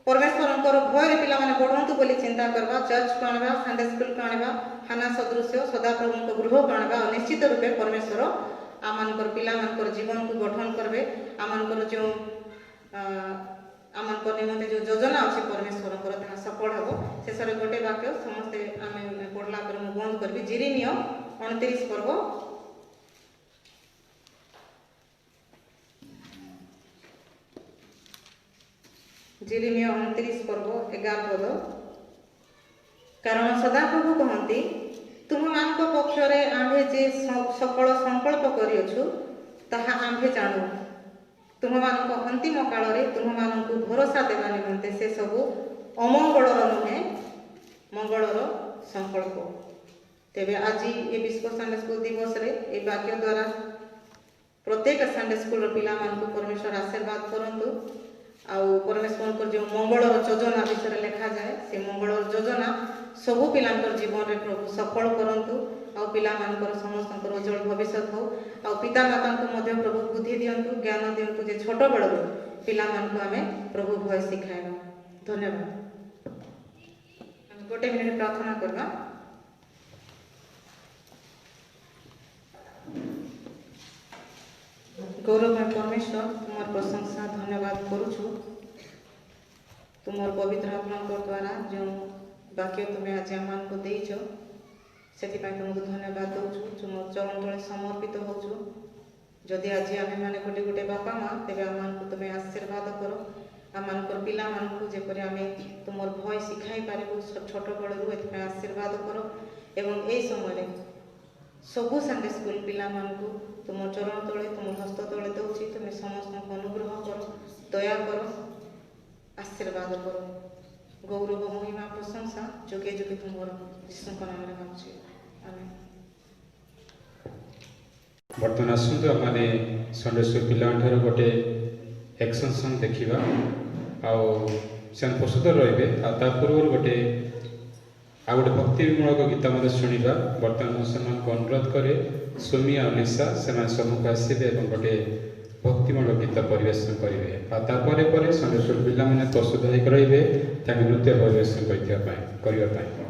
परमेश्वरंकर भय रे पिला माने बढ़ंतु बोली चिंता करबा चर्च को आनबा संडे स्कूल को आनबा हाना सदृश्य सदाप्रभुଙ୍କ गृह को आनबा निश्चित रूपे परमेश्वर आमानकर पिला मानकर जीवन को गठन करबे आमानकर जो आमानकर निमंते जो योजना अछि परमेश्वरकर ताहा सफल हबो शेषरे गोटे वाक्य समस्त आमे पढ़ला पर मु बंद करबी जिरिमिया 29 पर्व जिरिमिया 29 पर्व 11 पद कारण सदाप्रभु कहती तुम मान पक्ष आम्भे जे सकल संकल्प करियछु ताहा आम्भे जानू तुम मान अंतिम काल रे तुम मान भरोसा देवा निमंते से सबु अमंगलर नुहे मंगलर संकल्प तेबे आज ये विश्व संडे स्कूल दिवस रे ए वाक्य द्वारा प्रत्येक संडे स्कूल पिला मान को परमेश्वर आशीर्वाद करंतु आउ परमेश्वर को जो मंगलर योजना विषय लिखा जाए से मंगलर योजना सबु पिलांकर जीवन रे प्रभु सफल करंतु आउ पिला मानकर समस्त उज्जवल भविष्य हो आउ पिता माता को मध्य प्रभु बुद्धि दियंतु ज्ञान दियंतु जे छोट बड़ पिला मान को हमें प्रभु भय सिखाइबा धन्यवाद हम गोटे मिनिट प्रार्थना करबा गौरवमय परमेश्वर तुमर प्रशंसा धन्यवाद करुछु तुमर पवित्र आत्मा द्वारा जो वाक्य तुम्हें आज आम को देच से तुमको धन्यवाद दौचु तुम चरण तले समर्पित होचु जदि आज आम मैंने गोटे गोटे बापा माँ तेज आम तुम्हें आशीर्वाद कर आमर पिला मानू जेपरी आम तुमर भय शिखाई पारू छोट बड़ू ए आशीर्वाद कर एवं यही समय सबू संडे स्कूल पिला मानू तुम चरण तले तुम हस्त तले दौची तुम्हें समस्त अनुग्रह कर दया कर आशीर्वाद कर गौरव महिमा प्रशंसा जोगे जोगे तुम विष्णु नाम मांगुचे आमेन। बर्तमान आसतु आम संडे स्कूल पिला गोटे एक्शन सॉन्ग देखा आन प्रस्तुत रे पूर्व गोटे आ गोटे भक्तिमूलक गीत शुणा बर्तमान से अनुरोध करे सुमी और निशा से सम्मुख आसवे और गोटे भक्तिमूलक गीत परिवेशन करेंगे संडे स्कूल पिला मैंने प्रस्तुत होकर रे नृत्य परिवेशन करने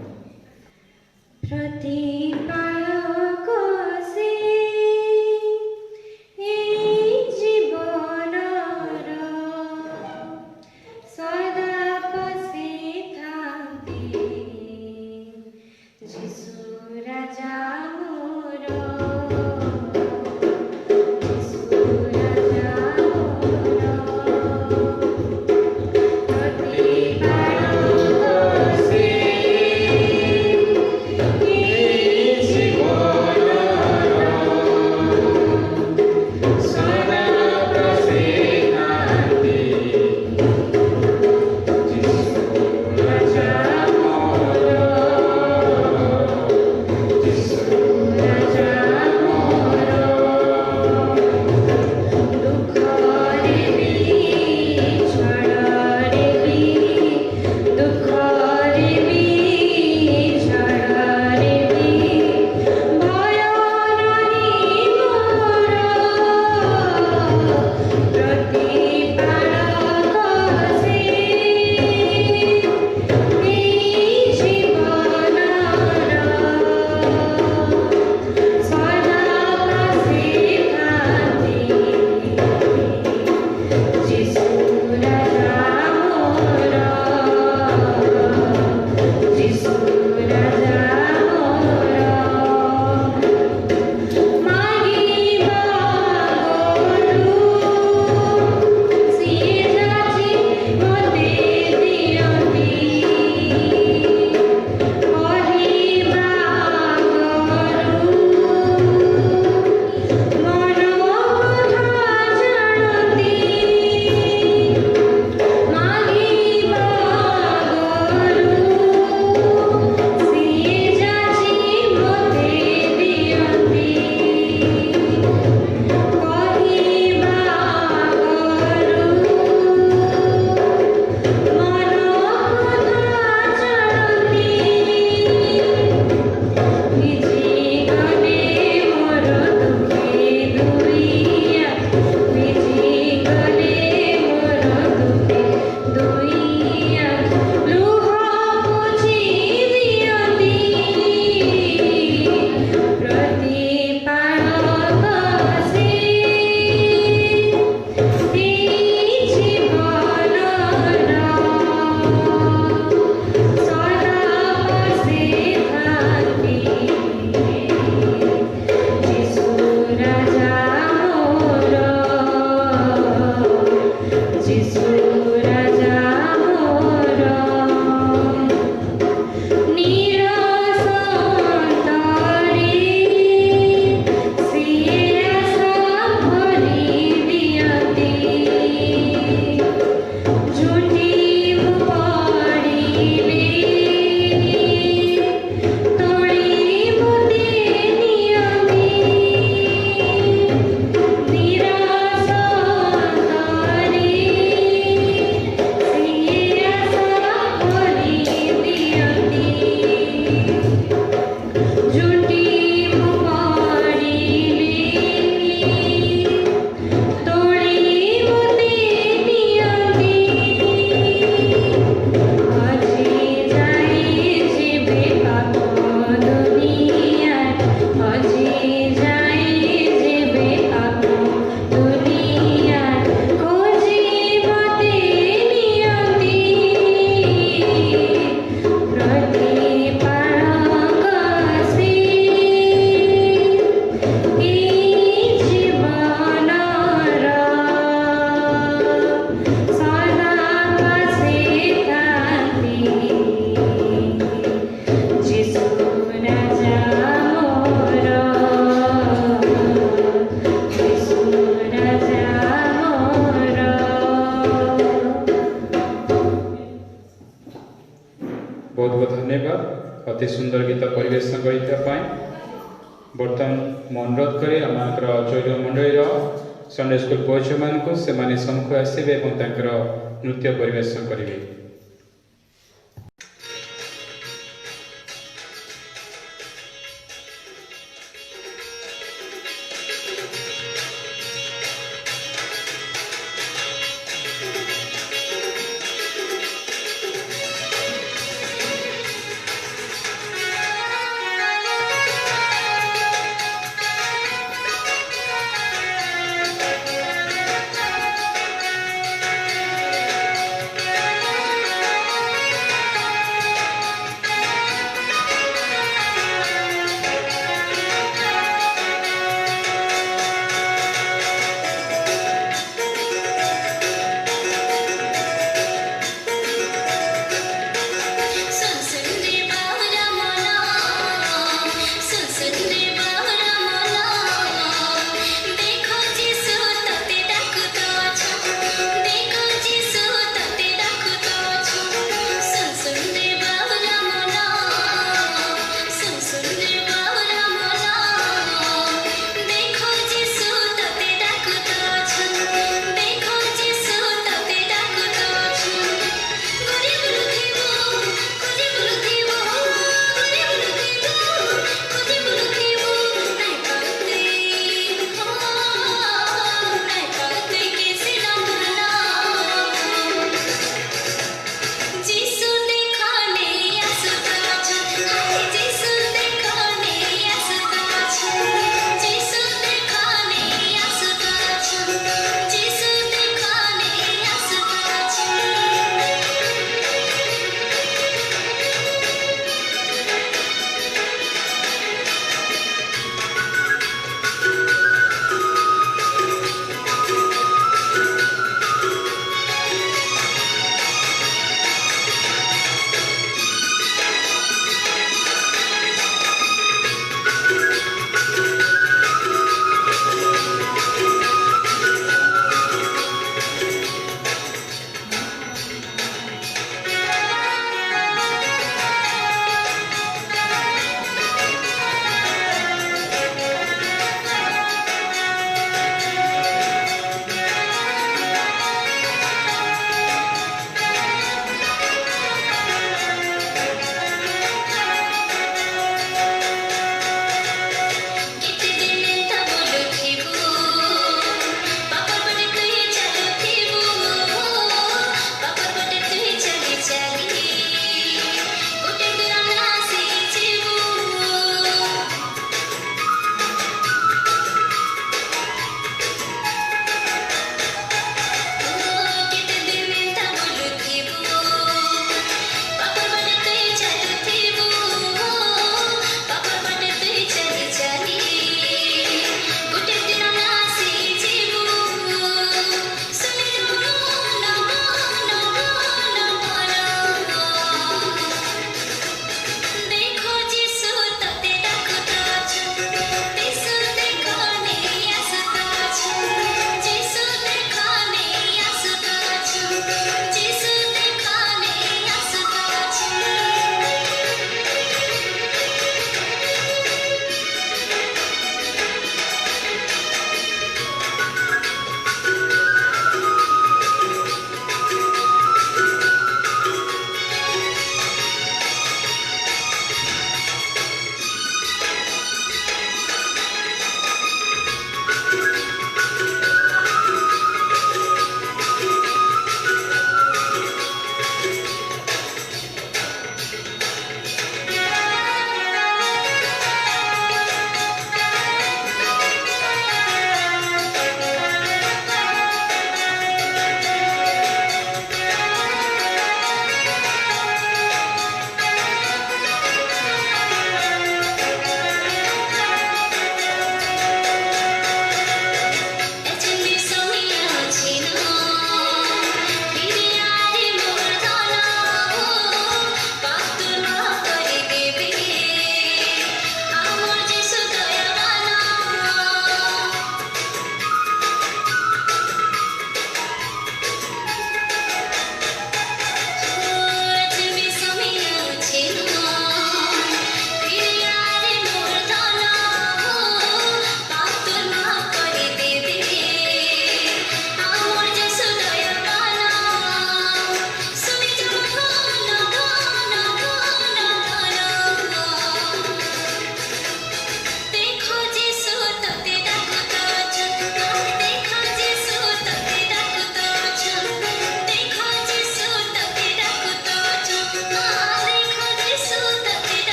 अति सुंदर गीत परिवेशन करने बर्तमान मैं अनुरोध करें आम चैत्र मंडल संडे स्कूल पुओ झील मानक से सम्मुख आसवे और नृत्य परिवेशन करेंगे।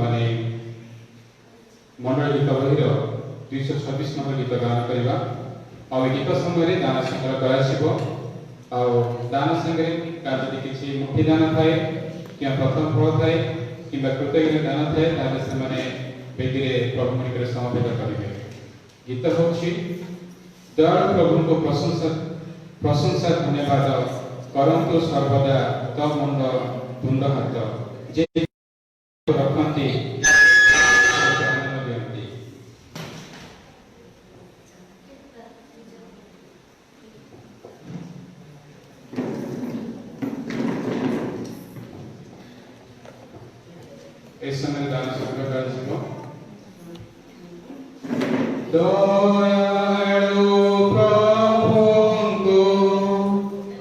ମାନେ ମଣ୍ଡଳ ଗୀତ ବହିର 226 ନମ୍ବର ଗୀତ ଗାନ କରିବା। ଆଉ ଏ ଗୀତ ସମୟରେ ଦାନ ସଂଗ୍ରହ କରାଯିବ। ଆଉ ଦାନ ସାଙ୍ଗରେ କାହାର ଯଦି କିଛି ମୁଠି ଦାନ ଥାଏ କିମ୍ବା ପ୍ରଥମ ଫଳ ଥାଏ କିମ୍ବା କୃତଜ୍ଞ ଦାନ ଥାଏ ତାହେଲେ ସେମାନେ ବେଦୀରେ ପ୍ରଭୁ ନିକଟରେ ସମର୍ପିତ କରିବେ। ଗୀତ ହେଉଛି ଦୟାଳୁ ପ୍ରଭୁଙ୍କୁ ପ୍ରଶଂସା ଧନ୍ୟବାଦ କରନ୍ତୁ ସର୍ବଦା ତ ମୁଣ୍ଡ ତୁଣ୍ଡ ହାତ ଯେ ରଖନ୍ତି ଆନନ୍ଦ ଦିଅନ୍ତି। ଏ ସମୟରେ ଦାନ ସଂଗ୍ରହ କରାଯିବ। ଦୟାଳୁ ପ୍ରଭୁଙ୍କୁ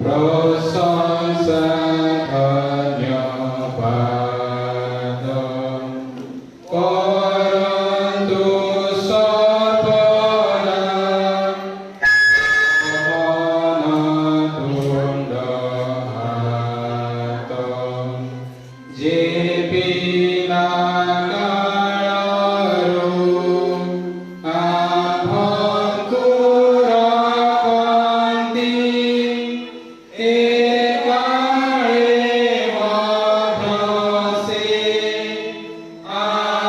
ପ୍ରଶଂସା ଧନ୍ୟବାଦ କରନ୍ତୁ ସର୍ବଦା ତୁଣ୍ଡ ହାତ ଯେ ବିନା କାଳରୁ ଆମ୍ଭଙ୍କୁ ରଖନ୍ତି ଏ କାଳେ ମଧ୍ୟ ସେ ଆନନ୍ଦ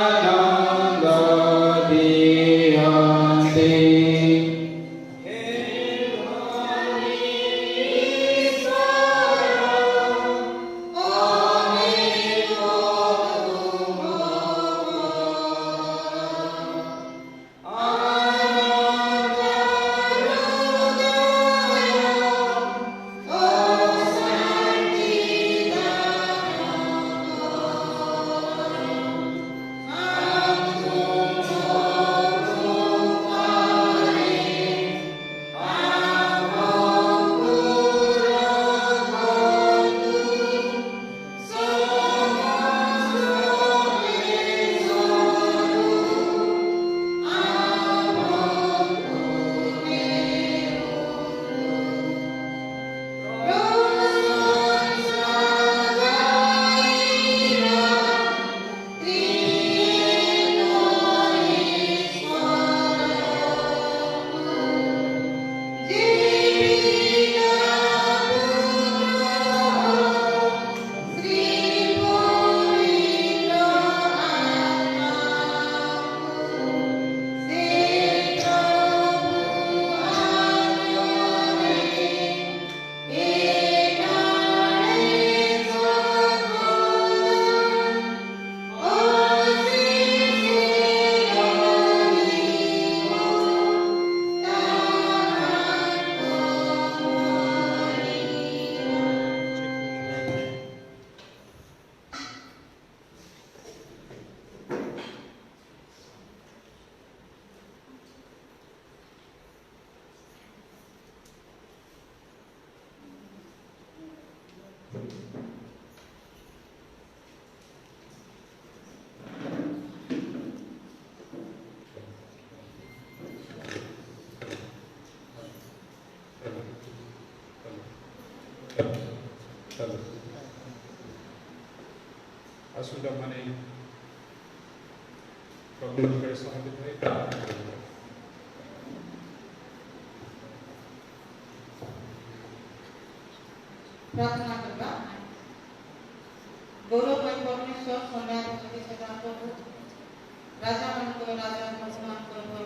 ଦିଅନ୍ତି। ଆସୁଟା ମାନେ ପ୍ରଭୁ ନିକଟରେ ସମର୍ପିତ ହୋଇ ପ୍ରାର୍ଥନା କରିବ। प्रार्थना करवा। गौरवमय परमेश्वर सम्राट सदा प्रभु राजा मानकर राजा भगवान प्रभु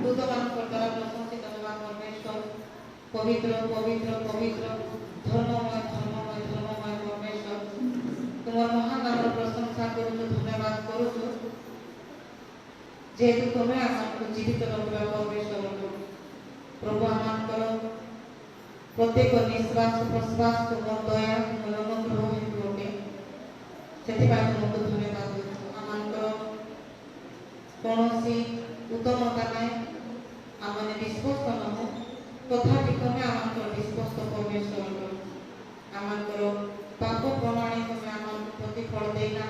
दूत मानकर द्वारा प्रशंसित होगा परमेश्वर पवित्र पवित्र पवित्र धर्ममय धर्ममय धर्ममय परमेश्वर तुम्हार महान नाम प्रशंसा करूँ धन्यवाद करूँ जेहेतु तुम्हें आमको जीवित रखा परमेश्वर प्रभु आमकर प्रत्येक निश्वास प्रश्वास तुम दया तुम अनुग्रह हेतु अटे से तुमको धन्यवाद आमको कौन उत्तमता ना आम विश्वस्त नहु तथापि तुम्हें आमको विश्वस्त परमेश्वर आमको पाप प्रमाणी तुम्हें आम प्रतिफल देना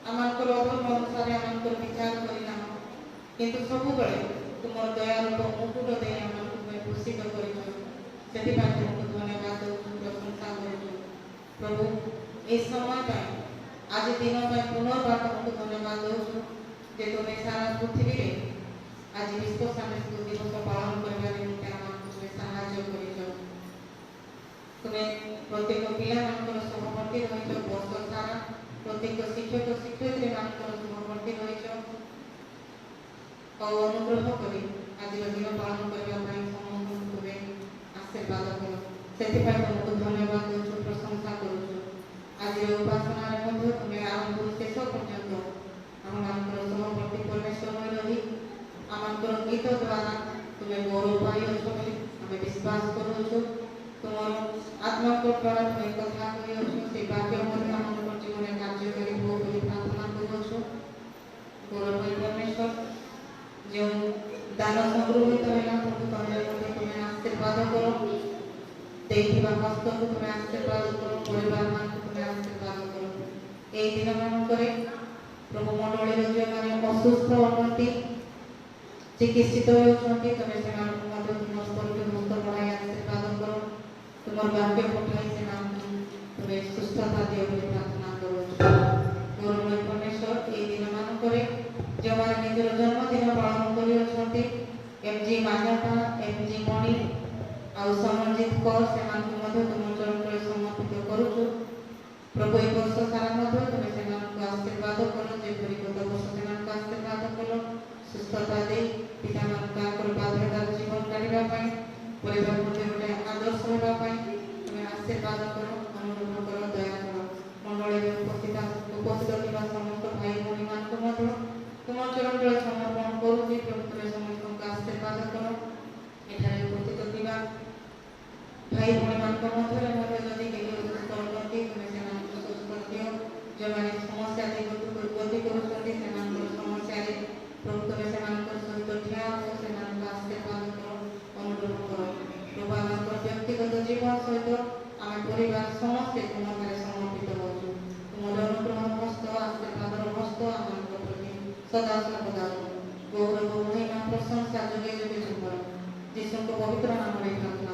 आमको अधर्म अनुसार आमको विचार करना किंतु सब बेले तुम दया रूप मुकुट दे आम तुम्हें भूषित कर तुमको धन्यवाद प्रशंसा करूँ प्रभु ए समय आज दिन पुनर्बार तुमको धन्यवाद दौर जे तुम्हें सारा पृथ्वी रे आज विश्व संडे स्कूल दिवस पालन करने निमित्ते तुम्हें साहाय्य कर तुम्हें प्रत्येक पिला सहवर्ती रही वर्ष सारा प्रत्येक शिक्षक शिक्षयित्री सहवर्ती रही और अनुग्रह करी आज दिन पालन करने समस्त तुम्हें आशीर्वाद कर से तुमको धन्यवाद दौर प्रशंसा करुँ आज उपासना तुम्हें आरंभ शेष पर्यंत आम सहवर्ती परमेश्वर रही आम गीत द्वारा तुम्हें गौरव पाई आम विश्वास करुँ तुम आत्मा को द्वारा तुम्हें कथा से वाक्य जीवन में कार्यकारी हो प्रार्थना करुँ गौरव परमेश्वर जो दान संग्रहित है तुम्हें आशीर्वाद करो देखा हस्त को तुम्हें आशीर्वाद करो परिवार मान तुम्हें आशीर्वाद करो ए दिन मानक प्रभु मंडली जो मैंने असुस्थ अटंती चिकित्सित होती तुम्हें से तुम स्वर्ग मुक्त बढ़ाई आशीर्वाद करो तुम वाक्य पठाई से तुम्हें सुस्थता दियो प्रार्थना करो गौरव परमेश्वर ए दिन मानक जो मैंने निजर जन्मदिन पालन कर एमजी मान्यता एमजी मणि आउ समर्जित कर से तुम चरण समर्पित करुचु प्रभु एक वर्ष सारा तुम्हें आशीर्वाद कर जेपरी गत वर्ष से आशीर्वाद कल सुस्थता दे पिता बाध्यदार जीवन काढ़ापी परिवार मध्य गोटे आदर्श होगापी तुम्हें आशीर्वाद कर अनुग्रह कर दया कर मंडली उपस्थित थी समस्त भाई भौणी मान तुम चरण समर्पण करुँगी प्रभु तुम्हें समस्त आशीर्वाद कर एठारे उपस्थित थी भाई भौणी मान जदि कहीं असुस्थ अटंती तुम्हें से सुस्थ दियो जो मैंने समस्या गति कर समस्या प्रभु तुम्हें से सहित ठिया हो से आशीर्वाद कर अनुग्रह कर प्रभु आम व्यक्तिगत जीवन सहित आम परिवार समस्ते तुम समर्पित हो तुम अनुग्रह हस्त आशीर्वाद हस्त आम प्रति सदा सर्वदा गौरव महिमा प्रशंसा जुगे जुगे जुगर जीशु को पवित्र नाम में प्रार्थना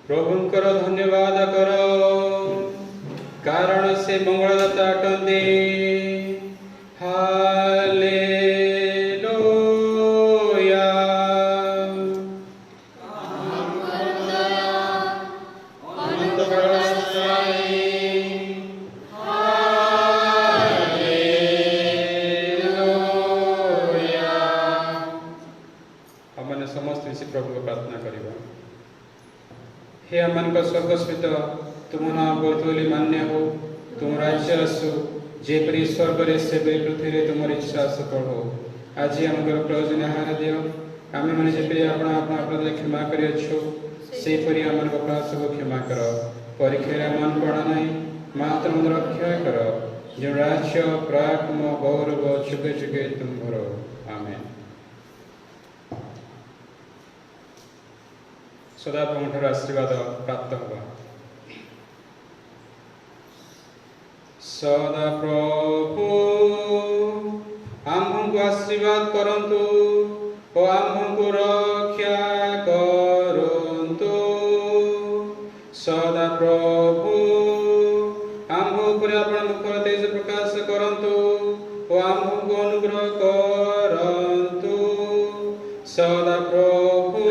प्रभुंकर धन्यवाद कर कारण से मंगलदाता अटंती हालेलुया हमने समस्त मिसी प्रभु को प्रार्थना करिबा हे अमन का स्वर्गस्मित तुम नाम बहुत बोली मान्य हो तुम राज्य आसु जेपरी स्वर्ग रे सेपरी पृथ्वी रे तुम इच्छा सफल हो आज हमकर प्रयोजन आहार दियो आमे माने जेपरी आपण अपराध क्षमा करियो से परी अमन को अपराध को क्षमा कर परीक्षा मन पड़ा नहीं मात्र मन रक्षा कर जो राज्य पराक्रम गौरव जुगे जुगे तुम भरो आमेन सदा प्रभुठर आशीर्वाद प्राप्त होगा सदा प्रभु आम्भଙ୍କୁ आशीर्वाद करंतु और आम्भଙ୍କୁ रक्षा करंतु सदा प्रभु आम्भ उपरे आपण मुखर तेज प्रकाश करंतु और आम्भଙ୍କୁ अनुग्रह करंतु सदा प्रभु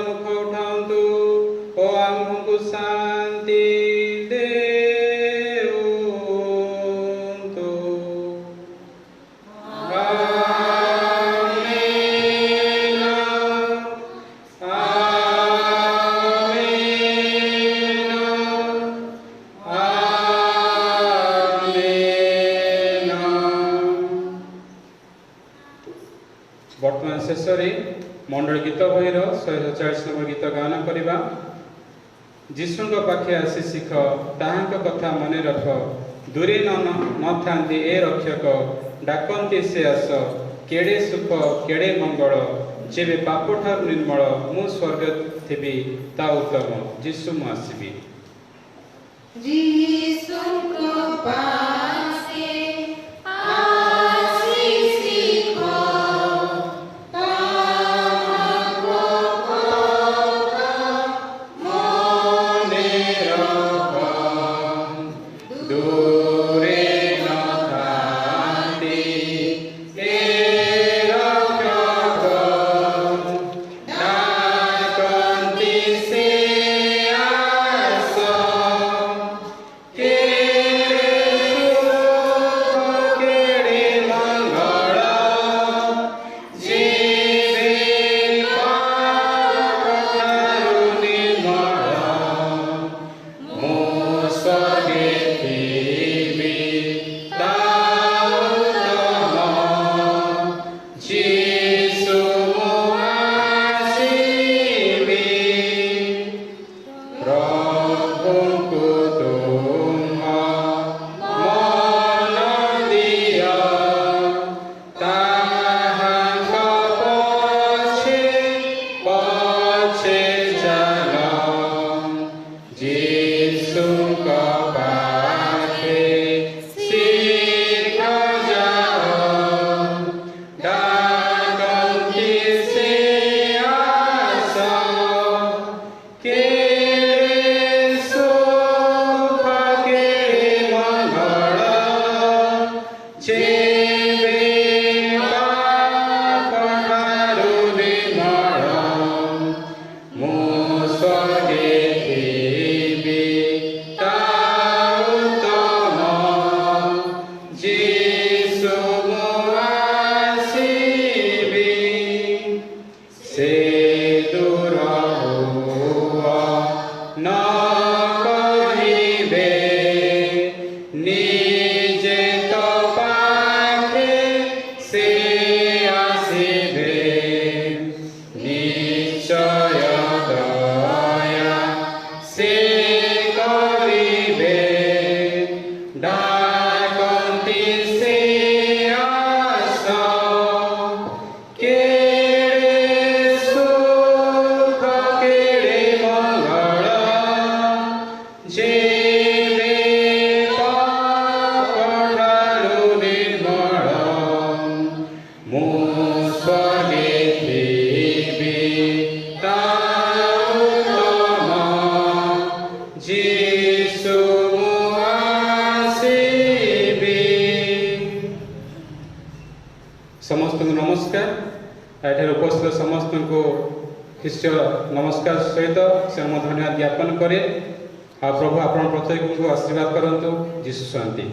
मुख उठातु और आम्भଙ୍କୁ शांति देउतु आमेन आमेन आमेन वर्तमान शेष मंडल गीत बहिर 140 नंबर गीत गान करवा जीशु पाखे आसी शिख ताहां कथा मन रख दूरे न थांती ए रक्षक डाकती से आस केड़े सुख केड़े मंगल जेबे पाप ठार निर्मल मु स्वर्ग थी ता उत्तम जीशु मु आसबी जीशु को पासे आसी एठार उपस्थित समस्त को ख्रीष्ट नमस्कार सहित से धन्यवाद ज्ञापन करे। प्रभु आपण प्रत्येक को आशीर्वाद करंतु। जीसु शांति।